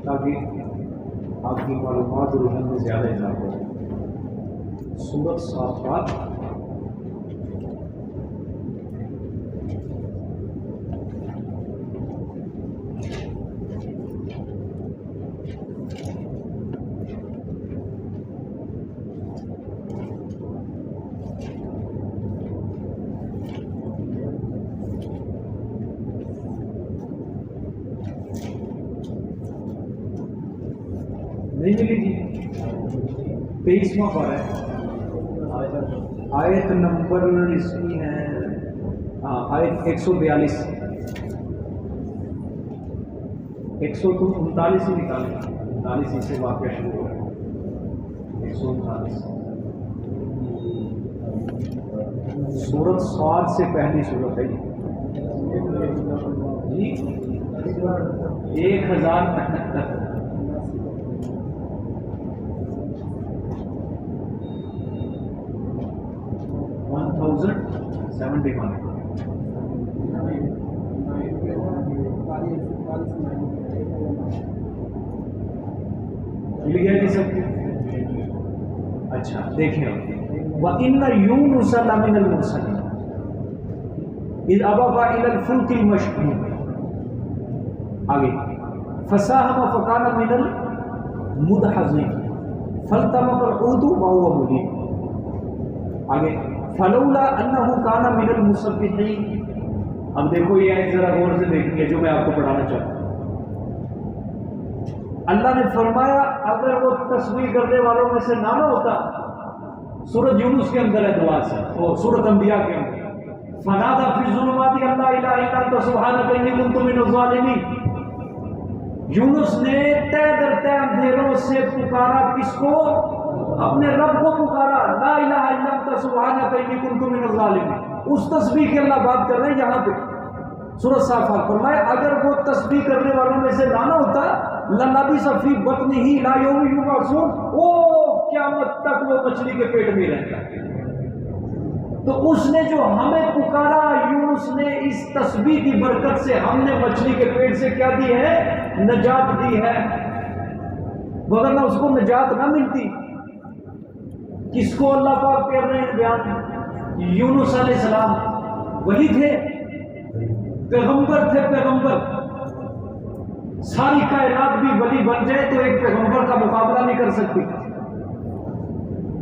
تاکہ آپ کی معلومات اور علم میں زیادہ اضافہ ہو. سورۃ صافات نہیں ملی جی، 23واں پارہ ہے، آیت نمبر اس کی ہے، آیت 142، 139 ہی نکالیں، 39 سے واقعہ شروع ہو رہا ہے. 139 سورۃ صاد سے پہلی سورت ہے جی، 1078. مل گیا جی سب. اچھا دیکھیں، وَإِنَّ يُونُسَ لَمِنَ الْمُرْسَلِينَ إِذْ أَبَقَ إِلَى الْفُلْكِ الْمَشْحُونِ. آگے فَسَاهَمَ فَكَانَ مِنَ الْمُدْحَضِينَ فَالْتَقَمَهُ الْحُوتُ وَهُوَ مُلِيمٌ. آگے فلولا انہ کان من المسبحین. اب دیکھو یہ آیت ذرا غور سے دیکھیے جو میں آپ کو پڑھانا چاہتا ہوں. اللہ نے فرمایا اگر وہ تسبیح کرنے والوں میں سے نہ ہوتا، سورۃ یونس کے اندر ہے دعا سے، اور سورۃ انبیاء کے اندر فنادى في الظلمات ان لا الہ الا انت سبحانک انی کنت من الظالمین. یونس نے تہ در تہ اندھیروں سے پکارا، کس کو؟ اپنے رب کو پکارا، لا الہ الا انت سبحانک انی کنت من الظالمین. اس تسبیح کی اللہ بات کر رہے ہیں یہاں پہ سورۃ صافات. فرمایا اگر وہ تسبیح کرنے والوں میں سے نہ ہوتا لَلَبِثَ فِي بَطْنِهِ إِلَىٰ يَوْمِ يُبْعَثُونَ، وہ قیامت تک وہ مچھلی کے پیٹ میں رہتا. تو اس نے جو ہمیں پکارا، یونس نے اس تسبیح کی برکت سے ہم نے مچھلی کے پیٹ سے کیا دی ہے؟ نجات دی ہے، وگرنہ اس کو نجات نہ ملتی. کس کو اللہ پاک کر رہے ہیں بیان؟ یونس علیہ السلام ولی تھے، پیغمبر تھے. پیغمبر ساری کائنات بھی ولی بن جائے تو ایک پیغمبر کا مقابلہ نہیں کر سکتی.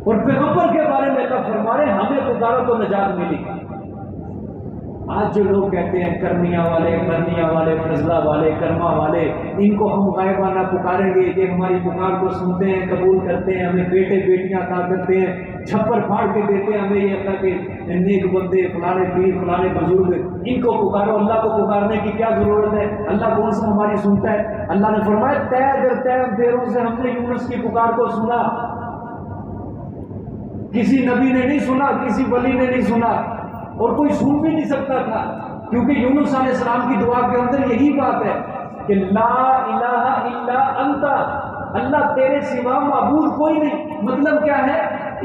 اور پیغمبر کے بارے میں اللہ فرما رہے ہمیں پکارو تو نجات ملی. آج جو لوگ کہتے ہیں کرنیا والے، مرنیا والے، فضلہ والے، کرما والے، ان کو ہم غائبانہ پکاریں گے، یہ ہماری پکار کو سنتے ہیں، قبول کرتے ہیں، ہمیں بیٹے بیٹیاں عطا کرتے ہیں، چھپر پھاڑ کے دیتے ہیں ہمیں، یہ اللہ کے نیک بندے، فلانے پیر، فلانے بزرگ، ان کو پکارو. اللہ کو پکارنے کی کیا ضرورت ہے؟ اللہ کون سا ہماری سنتا ہے؟ اللہ نے فرمایا تہ در تہ اندھیروں سے ہم نے یونس کی پکار کو سنا. کسی نبی نے نہیں سنا، کسی ولی نے نہیں سنا، اور کوئی سن بھی نہیں سکتا تھا، کیونکہ یونس علیہ السلام کی دعا کے اندر یہی بات ہے کہ لا الہ الا انت، اللہ تیرے سوا معبود کوئی نہیں. مطلب کیا ہے؟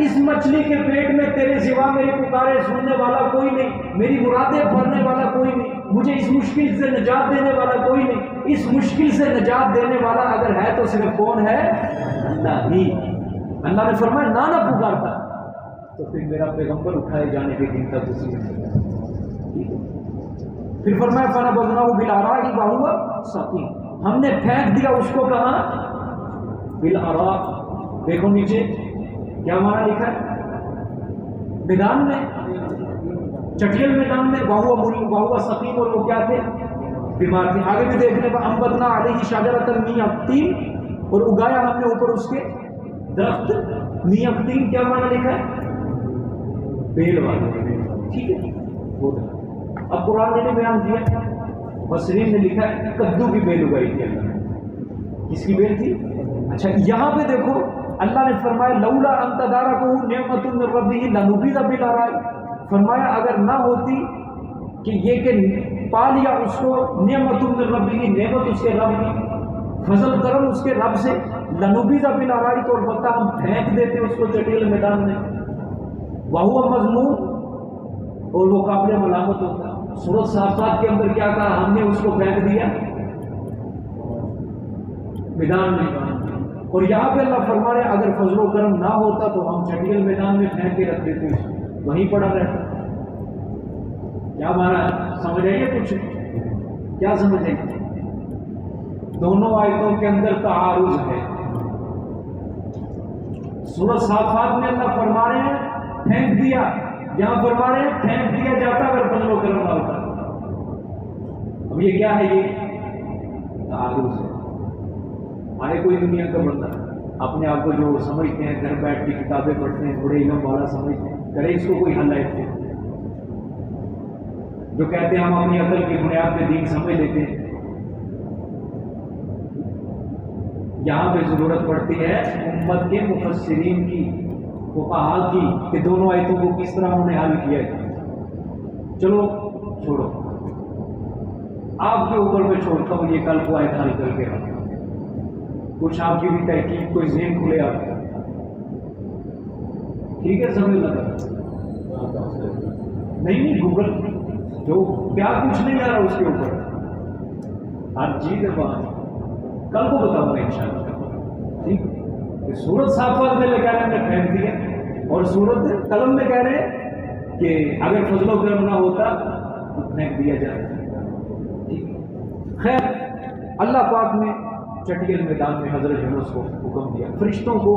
اس مچھلی کے پیٹ میں تیرے سوا میری پکارے سننے والا کوئی نہیں، میری مرادیں بھرنے والا کوئی نہیں، مجھے اس مشکل سے نجات دینے والا کوئی نہیں. اس مشکل سے نجات دینے والا اگر ہے تو صرف کون ہے؟ اللہ ہی. اللہ نے فرمایا نہ پکارتا تو پھر میرا پیغمبر اٹھائے جانے کے دن تک اسی میں. پھر فرمایا فَنَبَذْنَاهُ بِالْعَرَاءِ وَهُوَ سَقِيمٌ، ہم نے پھینک دیا اس کو کہاں؟ بالعراء. دیکھو نیچے کیا معنی لکھا ہے؟ میدان میں، چٹیل میدان میں. وَهُوَ سَقِيمٌ، اور وہ کیا تھے؟ بیمار تھے. آگے بھی دیکھنے پر أَنبَتْنَا عَلَيْهِ شَجَرَةً مِّن يَقْطِينٍ، اور اگایا ہم نے اوپر اس کے درخت. مِّن يَقْطِينٍ کیا معنی لکھا ہے؟ بیل والا. ٹھیک ہے. اب قرآن نے بیان کیا، مفسرین نے لکھا ہے کدو کی بیل اگائی تھی اللہ نے. کس کی بیل تھی؟ اچھا یہاں پہ دیکھو اللہ نے فرمایا لولا ان تدارکہ نعمت من ربہ لنبذ بالعراء. فرمایا اگر نہ ہوتی کہ یہ کہ پا لیا اس کو نعمت من ربہ، نعمت اس کے رب کی، فضل کرم اس کے رب سے، لنبذ بالعراء، تو البتہ ہم پھینک دیتے اس کو چٹیل میدان میں. وَهُوَ مَذْمُومٌ، اور وہ قابل ملامت ہوتا. سورۃ صافات کے اندر کیا کہا؟ ہم نے اس کو پھینک دیا میدان میں. اور یہاں پہ اللہ فرما رہے اگر فضل و کرم نہ ہوتا تو ہم چٹیل میدان میں پھینک کے رکھ دیتے، وہیں پڑا رہتا. کیا مانا؟ سمجھ آئیے کچھ؟ کیا سمجھیں؟ دونوں آیتوں کے اندر تعارض ہے. سورۃ صافات میں اللہ فرما رہے ہیں پھینک دیا، یہاں فرما رہے ہیں پھینک دیا جاتا اگر فضل و کرم نہ ہوتا. اب یہ کیا ہے؟ یہ تعارض ہے. آئے کوئی دنیا کا بندہ اپنے آپ کو جو سمجھتے ہیں، گھر بیٹھ کے کتابیں پڑھتے ہیں، بڑے علم والا سمجھتے ہیں، کرے اس کو کوئی حل ہے؟ جو کہتے ہیں ہم اپنی عقل کی بنیاد پہ دین سمجھ لیتے ہیں. یہاں پہ ضرورت پڑتی ہے امت کے مفسرین کی، فقہاء کی، کہ دونوں آیتوں کو کس طرح انہوں نے حل کیا ہے. چلو چھوڑو، آپ کے اوپر میں چھوڑتا ہوں یہ کل کو آیت حل کر کے رکھو. کچھ آپ کی بھی تحقیق، کوئی ذہن کھلے آپ کا. ٹھیک ہے، سمجھ لگا نہیں گوگل جو کیا کچھ نہیں آ رہا اس کے اوپر ہر چیز ہے بات کل کو بتاؤں گا انشاءاللہ. ٹھیک ہے. سورۃ صافات میں لگا رہے ہیں پھینک دیا، اور سورۃ قلم میں کہہ رہے ہیں کہ اگر فضل و کرم نہ ہوتا تو پھینک دیا جائے. خیر اللہ پاک نے چٹیل میدان میں حضرت یونس کو حکم دیا. فرشتوں کو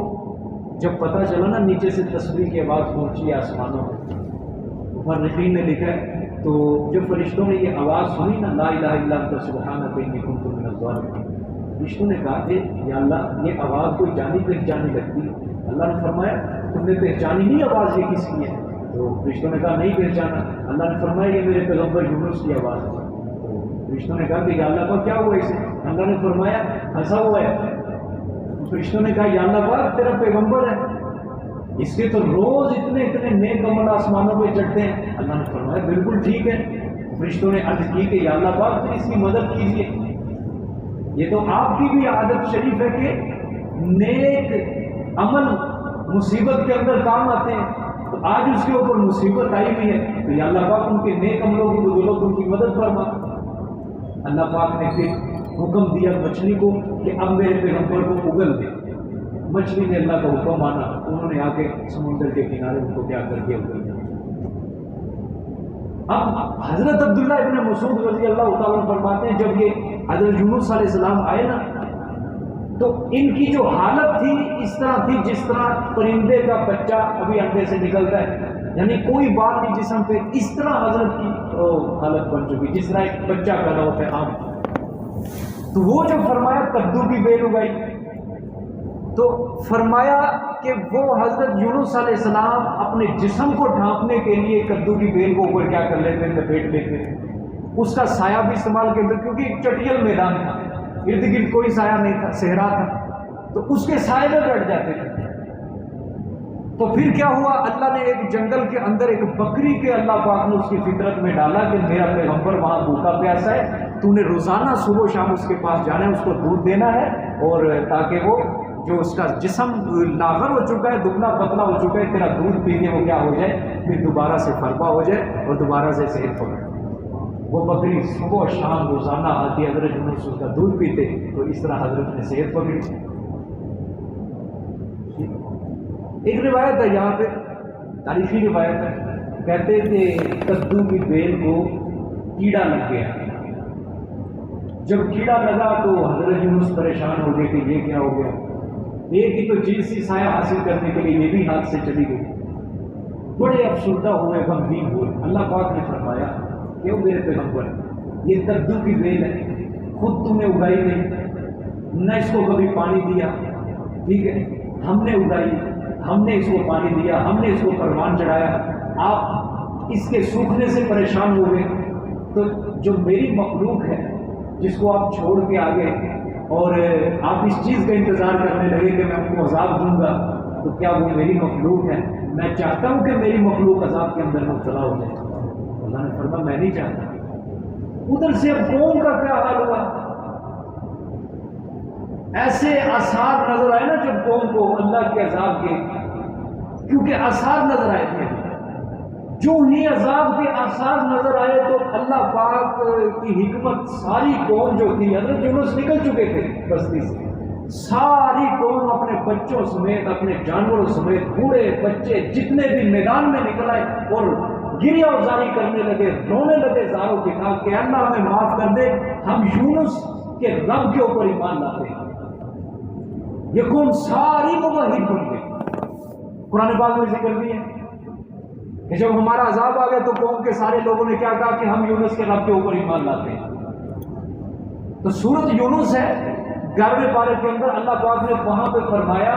جب پتہ چلا نا نیچے سے تسبیح کی آواز پہنچی آسمانوں میں، مؤرخین نے لکھا ہے تو جب فرشتوں نے یہ آواز سنی نا لا الہ الا انت سبحانک انی کنت من الظالمین، فرشتوں نے کہا کہ یا اللہ یہ آواز کوئی جانی پہچانی لگتی ہے۔ اللہ نے فرمایا تم نے پہچانی نہیں آواز یہ کس کی ہے؟ تو فرشتوں نے کہا نہیں پہچانا۔ اللہ نے فرمایا یہ میرے پیغمبر یونس کی آواز ہے۔ تو فرشتوں نے کہا کہ یا اللہ پاک کیا ہوا اسے؟ اللہ نے فرمایا ہنسا ہوا ہے۔ فرشتوں نے کہا یا اللہ پاک تیرا پیغمبر ہے، اس کے تو روز اتنے اتنے نیک عمل آسمانوں پہ چڑھتے ہیں۔ اللہ نے فرمایا بالکل ٹھیک ہے۔ فرشتوں نے عرض کی کہ یا اللہ پاک پھر اس کی مدد کیجیے، یہ تو آپ کی بھی عادت شریف ہے کہ نیک عمل مصیبت کے اندر کام آتے ہیں، تو آج اس کے اوپر مصیبت آئی ہوئی ہے تو یا اللہ پاک ان کے نیک عملوں کی بدولت ان کی مدد فرما۔ اللہ پاک نے پھر حکم دیا مچھلی کو کہ اب میرے پیغمبر کو اگل دے۔ مچھلی نے اللہ کا حکم مانا، انہوں نے آ کے سمندر کے کنارے ان کو کیا کر دیا اگل دیا۔ اب حضرت عبداللہ ابن مسعود رضی اللہ تعالیٰ فرماتے ہیں جب یہ حضرت یونس علیہ السلام آئے نا تو ان کی جو حالت تھی اس طرح تھی جس طرح پرندے کا بچہ ابھی انڈے سے نکلتا ہے، یعنی کوئی بات نہیں جسم پہ، اس طرح حضرت کی حالت بن چکی جس طرح ایک بچہ پیدا ہوتا ہے عام۔ تو وہ جو فرمایا کدو کی بیل اگائی، تو فرمایا کہ وہ حضرت یونس علیہ السلام اپنے جسم کو ڈھانپنے کے لیے کدو کی بیل کو اوپر کیا کر لیتے ہیں، لپیٹ لیتے ہیں، اس کا سایہ بھی استعمال کرتے کیونکہ ایک چٹیل میدان تھا، ارد گرد کوئی سایہ نہیں تھا، صحرا تھا، تو اس کے سائے میں بیٹھ جاتے تھے۔ تو پھر کیا ہوا، اللہ نے ایک جنگل کے اندر ایک بکری کے اللہ پاک نے اس کی فطرت میں ڈالا کہ میرا پیغمبر وہاں بھوکا پیاسا ہے، تو نے روزانہ صبح و شام اس کے پاس جانا ہے، اس کو دودھ دینا ہے، اور تاکہ وہ جو اس کا جسم لاغر ہو چکا ہے، دبلا پتلا ہو چکا ہے، تیرا دودھ پی کے وہ کیا ہو جائے، پھر دوبارہ سے فربا ہو جائے اور دوبارہ سے صحت پکڑے۔ وہ بکری صبح و شام روزانہ آتی، حضرت یونس اس کا دودھ پیتے، تو اس طرح حضرت نے صحت پکڑی۔ ایک روایت ہے یہاں پہ، تاریخی روایت ہے، کہتے کہ کدو کی بیل کو کیڑا لگ گیا، جب کیڑا لگا تو حضرت یونس پریشان ہو گئے کہ یہ کیا ہو گیا، ایک ہی تو چیز سی سایہ حاصل کرنے کے لیے یہ بھی ہاتھ سے چلی گئی، بڑے افسردہ ہوئے، غمگین ہوئے۔ اللہ پاک نے فرمایا کہ وہ میرے پیغمبر یہ کدو کی بیل ہے، خود تم نے اگائی نہیں، نہ اس کو کبھی پانی دیا، ٹھیک ہے، ہم نے اگائی، ہم نے اس کو پانی دیا، ہم نے اس کو پروان چڑھایا، آپ اس کے سوکھنے سے پریشان ہو گئے، تو جو میری مخلوق ہے جس کو آپ چھوڑ کے آگے اور آپ اس چیز کا انتظار کرنے لگے کہ میں آپ کو عذاب دوں گا، تو کیا وہ میری مخلوق ہے؟ میں چاہتا ہوں کہ میری مخلوق عذاب کے اندر مبتلا ہو جائے۔ اللہ نے فرمایا میں نہیں چاہتا۔ ادھر سے اب قوم کا کیا حال ہوا، ایسے آثار نظر آئے نا جب قوم کو اللہ کے عذاب کے، کیونکہ آثار نظر آئے تھے، جو ہی عذاب کے آثار نظر آئے تو اللہ پاک کی حکمت، ساری قوم جو تھی، حضرت یونس نکل چکے تھے بستی سے، ساری قوم اپنے بچوں سمیت، اپنے جانوروں سمیت، بوڑھے بچے جتنے بھی میدان میں نکل آئے اور گریہ وزاری کرنے لگے، رونے لگے زاروں کے ساتھ کہ اللہ ہمیں معاف کر دے، ہم یونس کے رب کے اوپر ایمان لاتے ہیں۔ یہ قوم ساری موحد بن گئی۔ قرآن پاک میں ذکر بھی ہے کہ جب ہمارا عذاب آ گیا تو قوم کے سارے لوگوں نے کیا کہا کہ ہم یونس کے رب کے اوپر ایمان لاتے ہیں۔ تو سورت یونس ہے 11ویں پارے کے اندر، اللہ پاک نے وہاں پہ فرمایا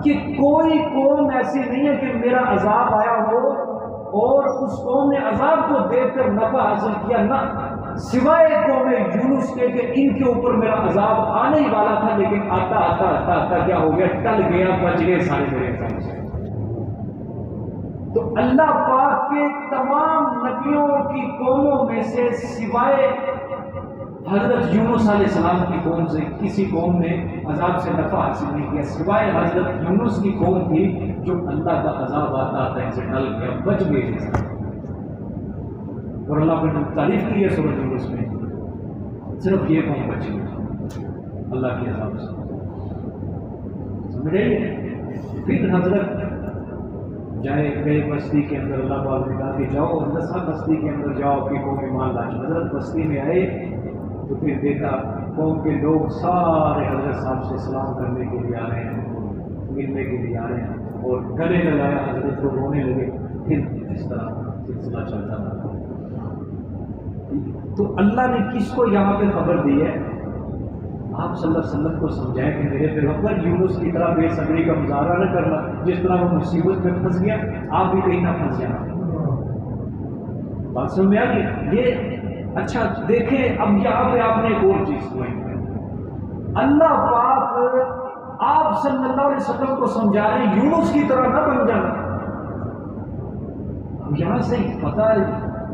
کہ کوئی قوم ایسی نہیں ہے کہ میرا عذاب آیا ہو اور اس قوم نے عذاب کو دیکھ کر نفع حاصل کیا، نہ سوائے قوم یونس کے کہ ان کے اوپر میرا عذاب آنے ہی والا تھا، لیکن آتا آتا آتا آتا کیا ہو گیا، ٹل گیا، بچ گئے سارے میرے عذاب سے۔ تو اللہ پاک کے تمام نبیوں کی قوموں میں سے سوائے حضرت یونس علیہ السلام کی قوم سے کسی قوم نے عذاب سے نفع حاصل نہیں کیا، سوائے حضرت یونس کی قوم تھی جو اللہ کا عذاب آتا آتا ان سے ٹل گیا، بچ گئے۔ اور اللہ نے تعریف کی ہے سورۃ یونس میں، صرف یہ قوم بچی اللہ کے عذاب سے، سمجھ رہی؟ پھر حضرت جائے گئے بستی کے اندر، اللہ پاک نے کہا کہ جاؤ حضرت بستی کے اندر جاؤ کہ قوم ایمان لائی۔ حضرت بستی میں آئے تو پھر دیکھا قوم کے لوگ سارے حضرت صاحب سے سلام کرنے کے لیے آ رہے ہیں، ملنے کے لیے آ رہے ہیں، اور گلے لگایا، حضرت کو رونے لگے۔ پھر اس طرح سلسلہ چلتا تھا. تو اللہ نے کس کو یہاں پہ خبر دی ہے؟ آپ صلی اللہ علیہ وسلم کو سمجھائیں کہ میرے پیغمبر یونس کی طرح بے صبری کا مظاہرہ نہ کرنا، جس طرح وہ مصیبت میں پھنس گیا آپ بھی کہیں نہ پھنس جانا. بات سمجھ میں آ گئی؟ یہ اچھا دیکھیں اب یہاں پہ آپ نے ایک اور چیز سنائی. اللہ پاک آپ صلی اللہ علیہ وسلم کو سمجھا رہے ہیں یونس کی طرح نہ بن جانا. اب یہاں سے پتہ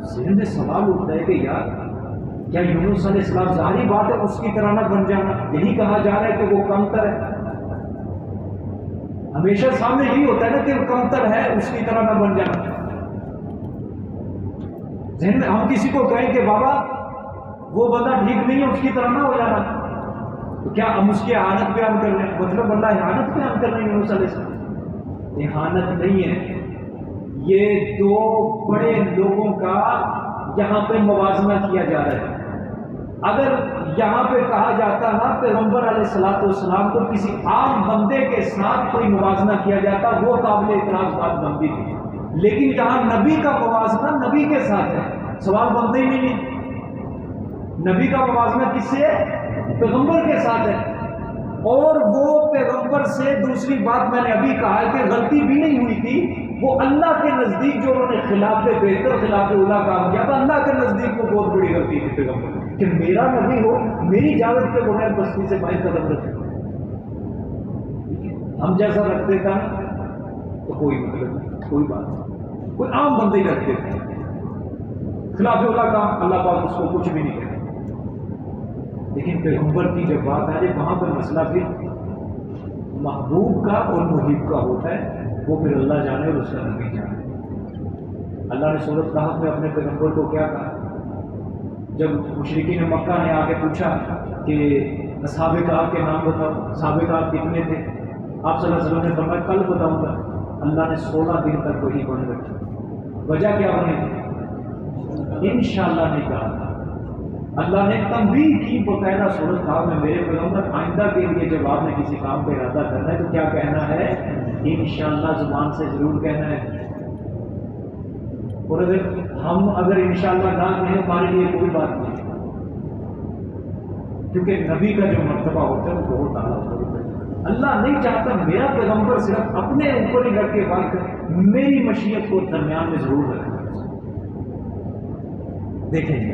ذہن میں سوال اٹھتا ہے کہ یار کیا یونس علیہ السلام ظاہری بات ہے اس کی طرح نہ بن جانا، یہی کہا جا رہا ہے کہ وہ کمتر ہے. ہمیشہ سامنے یہی ہوتا ہے نا کہ وہ کمتر ہے اس کی طرح نہ بن جانا. ذہن میں ہم کسی کو کہیں کہ بابا وہ بندہ ٹھیک نہیں ہے اس کی طرح نہ ہو جانا، تو کیا ہم اس کی احانت بیان کر رہے ہیں؟ مطلب اللہ احانت بیان کر رہے ہیں یونس علیہ السلام؟ احانت نہیں ہے، یہ دو بڑے لوگوں کا یہاں پہ موازنہ کیا جا رہا ہے. اگر یہاں پہ کہا جاتا نا پیغمبر علیہ الصلوۃ والسلام کو کسی عام بندے کے ساتھ کوئی موازنہ کیا جاتا وہ قابل اعتراض بات بنتی تھی، لیکن یہاں نبی کا موازنہ نبی کے ساتھ ہے، سوال بنتے ہی نہیں ہے. نبی کا موازنہ کس سے ہے؟ پیغمبر کے ساتھ ہے. اور وہ پیغمبر سے دوسری بات میں نے ابھی کہا ہے کہ غلطی بھی نہیں ہوئی تھی، وہ اللہ کے نزدیک جو انہوں نے خلاف بہتر خلاف اولا کام کیا تھا، اللہ کے نزدیک وہ بہت بڑی غلطی تھی پیغمبر کہ میرا نبی ہو میری اجازت کے بغیر بستی سے باہر قدم رکھے. ہم جیسا رکھتے تھا تو کوئی مطلب نہیں، کوئی بات نہیں، کوئی عام بندے ہی رکھتے تھے. خلاف اولا کام اللہ پاک اس کو کچھ بھی نہیں کہتے. لیکن پیغمبر کی جب بات آ جائے وہاں پر مسئلہ پھر محبوب کا اور محب کا ہوتا ہے، وہ پھر اللہ جانے اور اس کا نبی جانے. اللہ نے سورۃ کہف میں اپنے پیغمبر کو کیا کہا؟ جب مشرکین مکہ نے آ کے پوچھا کہ اصحاب کہف کے نام بتاؤ، اصحاب کہف کتنے تھے؟ آپ صلی اللہ علیہ وسلم نے فرمایا کل بتاؤں گا. اللہ نے 16 دن تک وہی بند رکھی. وجہ کیا بنی؟ انشاءاللہ نے کہا تھا. اللہ نے تنبیہ کی باقاعدہ سورۃ کہف میں میرے پیغمبر آئندہ کے لیے جب آپ نے کسی کام کا ارادہ کرنا ہے تو کیا کہنا ہے؟ انشاءاللہ زبان سے ضرور کہنا ہے. اور اگر انشاءاللہ نہ کہیں ہمارے لیے کوئی بات نہیں، کیونکہ نبی کا جو مرتبہ ہوتا ہے وہ بہت اعلیٰ ہوتا ہے. اللہ نہیں چاہتا میرا پیغمبر صرف اپنے اوپر ہی رکھ کے بات کرے، میری مشیت کو درمیان میں ضرور رکھنا. دیکھیں جی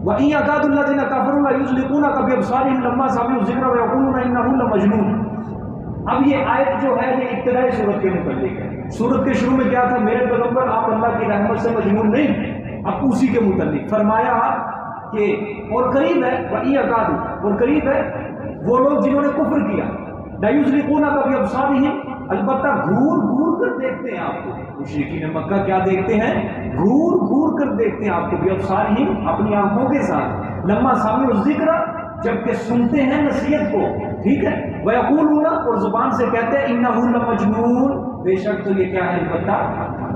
وَإِن يَكَادُ الَّذِينَ كَفَرُوا لَيُزْلِقُونَكَ بِأَبْصَارِهِمْ لَمَّا سَمِعُوا الذِّكْرَ وَيَقُولُونَ إِنَّهُ لَمَجْنُونٌ. اب یہ آیت جو ہے یہ ابتدائی سورت کے متعلق ہے. سورت کے شروع میں کیا تھا؟ میرے پیغمبر آپ اللہ کی رحمت سے مجنون نہیں. اب اسی کے متعلق فرمایا کہ اور قریب ہے وَإِن يَكَادُ، اور قریب ہے وہ لوگ جنہوں نے کفر کیا، لَيُزْلِقُونَكَ بِأَبْصَارِهِمْ، البتہ گھور گھور کر دیکھتے ہیں آپ کو. مشرکین مکہ کیا دیکھتے ہیں؟ گھور گھور کر دیکھتے ہیں آپ کو، بِأَبْصَارِهِمْ، اپنی آنکھوں کے ساتھ، لَمَّا سَمِعُوا الذِّكْرَ، جبکہ سنتے ہیں نصیحت کو. ٹھیک ہے، وَيَقُولُونَ، اور زبان سے کہتے ہیں إِنَّهُ لَمَجْنُونٌ، بے شک تو یہ کیا ہے؟ البتہ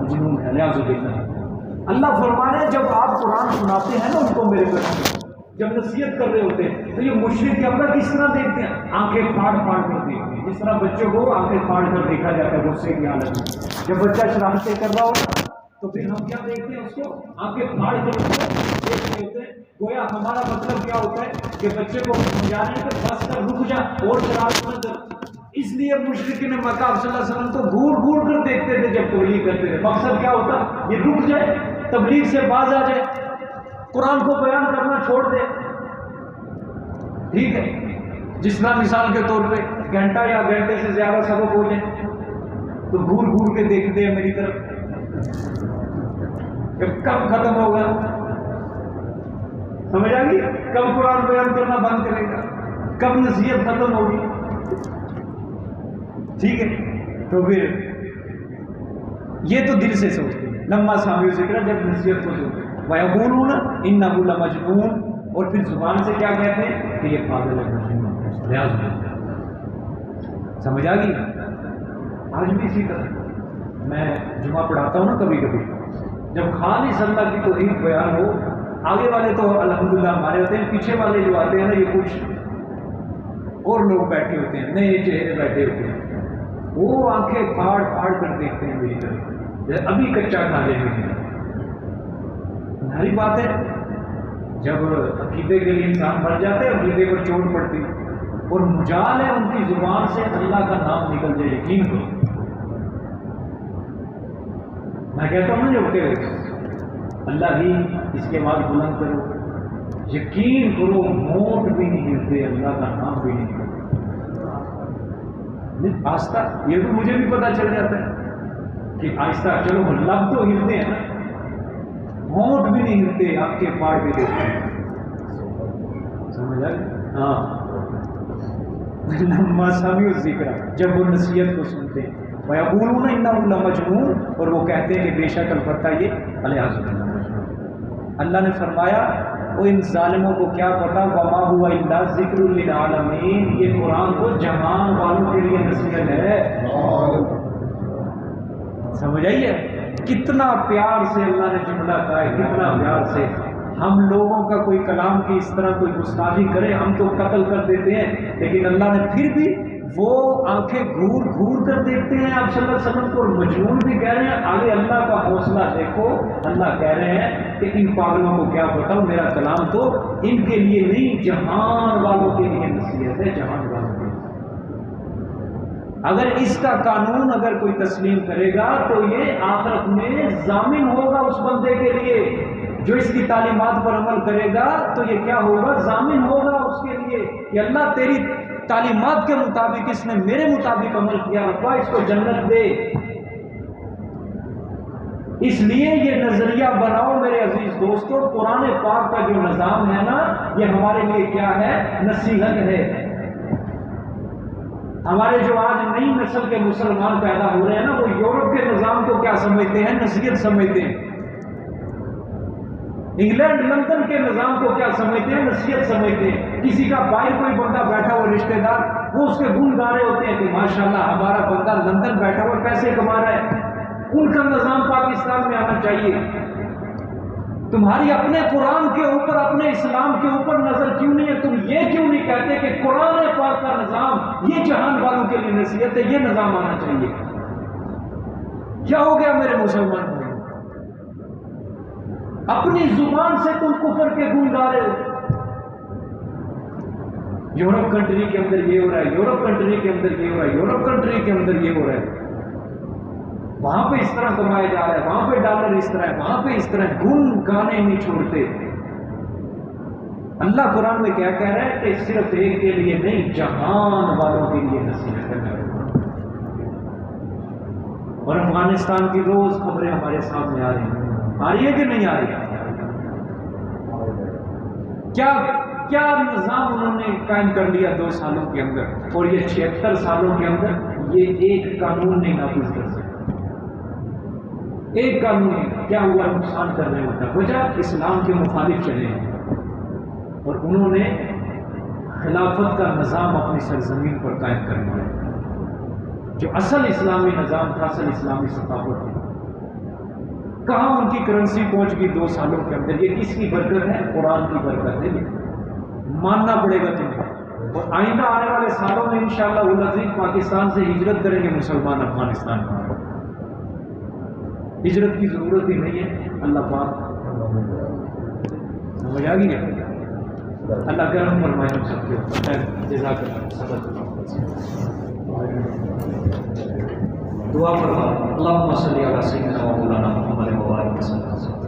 مجنون ہے. لہٰذا اللہ فرما رہے ہیں جب آپ قرآن سناتے ہیں نا ان کو، میرے پیغمبر جب نصیحت کر رہے ہوتے ہیں تو یہ مشرک اپنا کس طرح دیکھتے ہیں؟ آنکھیں پھاڑ پھاڑ کر دیکھتے ہیں، جس طرح بچوں کو آنکھیں پھاڑ کر دیکھا جاتا ہے غصے کی حالت میں. جب بچہ شرارتیں کر رہا ہوتا تو پھر ہم کیا دیکھتے ہیں؟ اس کو آنکھیں پھاڑ کر دیکھ رہے ہوتے ہیں. گویا ہمارا مطلب کیا ہوتا ہے کہ بچے کو سمجھانے کہ بس کر رک جا اور شرارت مت کر. اس لیے مشرکین مکہ صلی اللہ علیہ وسلم کو گھور گھور کر دیکھتے تھے جب تبلیغ کرتے تھے. مقصد کیا ہوتا؟ یہ رک جائے، تبلیغ سے باز آ جائے، قرآن کو بیان کرنا چھوڑ دے. ٹھیک ہے، جس طرح مثال کے طور پہ گھنٹہ یا گھنٹے سے زیادہ سبق ہو جائے تو گھور گھور کے دیکھتے ہیں میری طرف کہ کب ختم ہوگا. سمجھ آ گئی؟ کب قرآن بیان کرنا بند کرے گا، کب نصیحت ختم ہوگی. ٹھیک ہے، تو پھر یہ تو دل سے سوچتے ہیں. لما سامعوا الذکر، جب نصیحت کو سنتے ہیں. وَيَقُولُونَ إِنَّهُ لَمَجْنُونٌ، اور پھر زبان سے کیا کہتے ہیں کہ یہ پاگل ہے، مجنون ہے. سمجھ آ گئی؟ آج بھی اسی طرح میں جمعہ پڑھاتا ہوں نا، کبھی کبھی جب خالص اللہ کی توحید بیان ہو، آگے والے تو الحمدللہ ہمارے ہوتے ہیں، پیچھے والے جو آتے ہیں نا یہ کچھ اور لوگ بیٹھے ہوتے ہیں، نئے چہرے بیٹھے ہوتے ہیں، وہ آنکھیں پھاڑ پھاڑ کر دیکھتے ہیں میری طرف. ابھی کچا کھا لے گے. ہماری بات ہے جب عقیدے کے لیے انسان مر جاتے ہیں عقیدے پر چوٹ پڑتی اور مجال ہے ان کی زبان سے اللہ کا نام نکل جائے. یقین کرو میں کہتا ہوں نا جو اٹھے اللہ ہی اس کے بعد بلند کرو. یقین کرو موٹ بھی نہیں ہلتے اللہ کا نام بھی نہیں کرتے. آہستہ یہ تو مجھے بھی پتا چل جاتا ہے کہ آہستہ چلو لب تو ہلتے ہیں نا ہونٹ بھی نہیں ہلتے آپ کے پار کے دیکھتے ہیں. سمجھ آئے؟ ہاں لما سامی ذکر جب وہ نصیحت کو سنتے ہیں وَيَقُولُونَ إِنَّهُ لَمَجْنُونَ اور وہ کہتے ہیں کہ بے شک البتہ یہ علیہ مجنون. اللہ نے فرمایا وہ ان ظالموں کو کیا پتا وَمَا هُوَ إِلَّا ذِكْرٌ لِلْعَالَمِينَ یہ قرآن تو جہان والوں کے لیے نصیحت ہے. سمجھ آئیے کتنا پیار سے اللہ نے جملہ کہا ہے کتنا پیار سے. ہم لوگوں کا کوئی کلام کی اس طرح کوئی گستاخی کرے ہم تو قتل کر دیتے ہیں لیکن اللہ نے پھر بھی وہ آنکھیں گھور گھور کر دیکھتے ہیں آپ صلی اللہ علیہ وسلم کو. مجنون بھی کہہ رہے ہیں آگے اللہ کا حوصلہ دیکھو. اللہ کہہ رہے ہیں کہ ان پاگلوں کو کیا پتا میرا کلام تو ان کے لیے نہیں جہان والوں کے لیے نصیحت ہے. جہان والوں کے لیے اگر اس کا قانون اگر کوئی تسلیم کرے گا تو یہ آخرت میں ضامن ہوگا اس بندے کے لیے جو اس کی تعلیمات پر عمل کرے گا. تو یہ کیا ہوگا ضامن ہوگا اس کے لیے کہ اللہ تیری تعلیمات کے مطابق اس نے میرے مطابق عمل کیا ربا اس کو جنت دے. اس لیے یہ نظریہ بناؤ میرے عزیز دوستو. قرآن پاک کا جو نظام ہے نا یہ ہمارے لیے کیا ہے نصیحت ہے. ہمارے جو آج نئی نسل کے مسلمان پیدا ہو رہے ہیں نا وہ یورپ کے نظام کو کیا سمجھتے ہیں نصیحت سمجھتے ہیں. انگلینڈ لندن کے نظام کو کیا سمجھتے ہیں نصیحت سمجھتے ہیں. کسی کا بھائی کوئی بندہ بیٹھا ہوا رشتہ دار وہ اس کے گن گا رہے ہوتے ہیں کہ ماشاءاللہ ہمارا بندہ لندن بیٹھا ہوا پیسے کما رہا ہے. ان کا نظام پاکستان میں آنا چاہیے. تمہاری اپنے قرآن کے اوپر اپنے اسلام کے اوپر نظر کیوں نہیں ہے؟ تم یہ کیوں نہیں کہتے کہ قرآن پاک کا نظام یہ جہان والوں کے لیے نصیحت ہے یہ نظام آنا چاہیے؟ کیا ہو گیا میرے مسلمان میں؟ اپنی زبان سے تم کفر کے گن گا رہے ہو. یورپ کنٹری کے اندر یہ ہو رہا ہے یورپ کنٹری کے اندر یہ ہو رہا ہے یورپ کنٹری کے اندر یہ ہو رہا ہے. وہاں پہ اس طرح کمایا جا رہا ہے وہاں پہ ڈالر اس طرح ہے وہاں پہ اس طرح گن گانے نہیں چھوڑتے. اللہ قرآن میں کیا کہہ رہا ہے کہ صرف ایک کے لیے نہیں جہان والوں کے لیے نصیحت ہے. اور افغانستان کی روز خبریں ہمارے سامنے آ رہی ہیں. آ رہی ہے کہ نہیں آ رہی؟ کیا نظام انہوں نے قائم کر لیا 2 سالوں کے اندر اور یہ 76 سالوں کے اندر یہ ایک قانون نہیں نافذ کر سکتے. ایک قانون کیا ہوا نقصان کرنے ہوتا وجہ اسلام کے مخالف چلے ہیں اور انہوں نے خلافت کا نظام اپنی سرزمین پر قائم کرنا ہے. جو اصل اسلامی نظام تھا اصل اسلامی ثقافت تھی کہاں ان کی کرنسی پہنچ گئی 2 سالوں کے اندر. یہ کس کی برکت ہے؟ قرآن کی برکت ہے. ماننا پڑے گا تمہیں. اور آئندہ آنے والے سالوں میں انشاءاللہ وہ العزیز پاکستان سے ہجرت کریں گے مسلمان افغانستان میں. ہجرت کی ضرورت ہی نہیں ہے. اللہ پاک سمجھ آ گئی ہے. اللہ کرم فرمائے ہم سب کو. جزاک اللہ. دعا فرما اللہم صلی علی سیدنا و مولانا محمد و آلہ وسلم.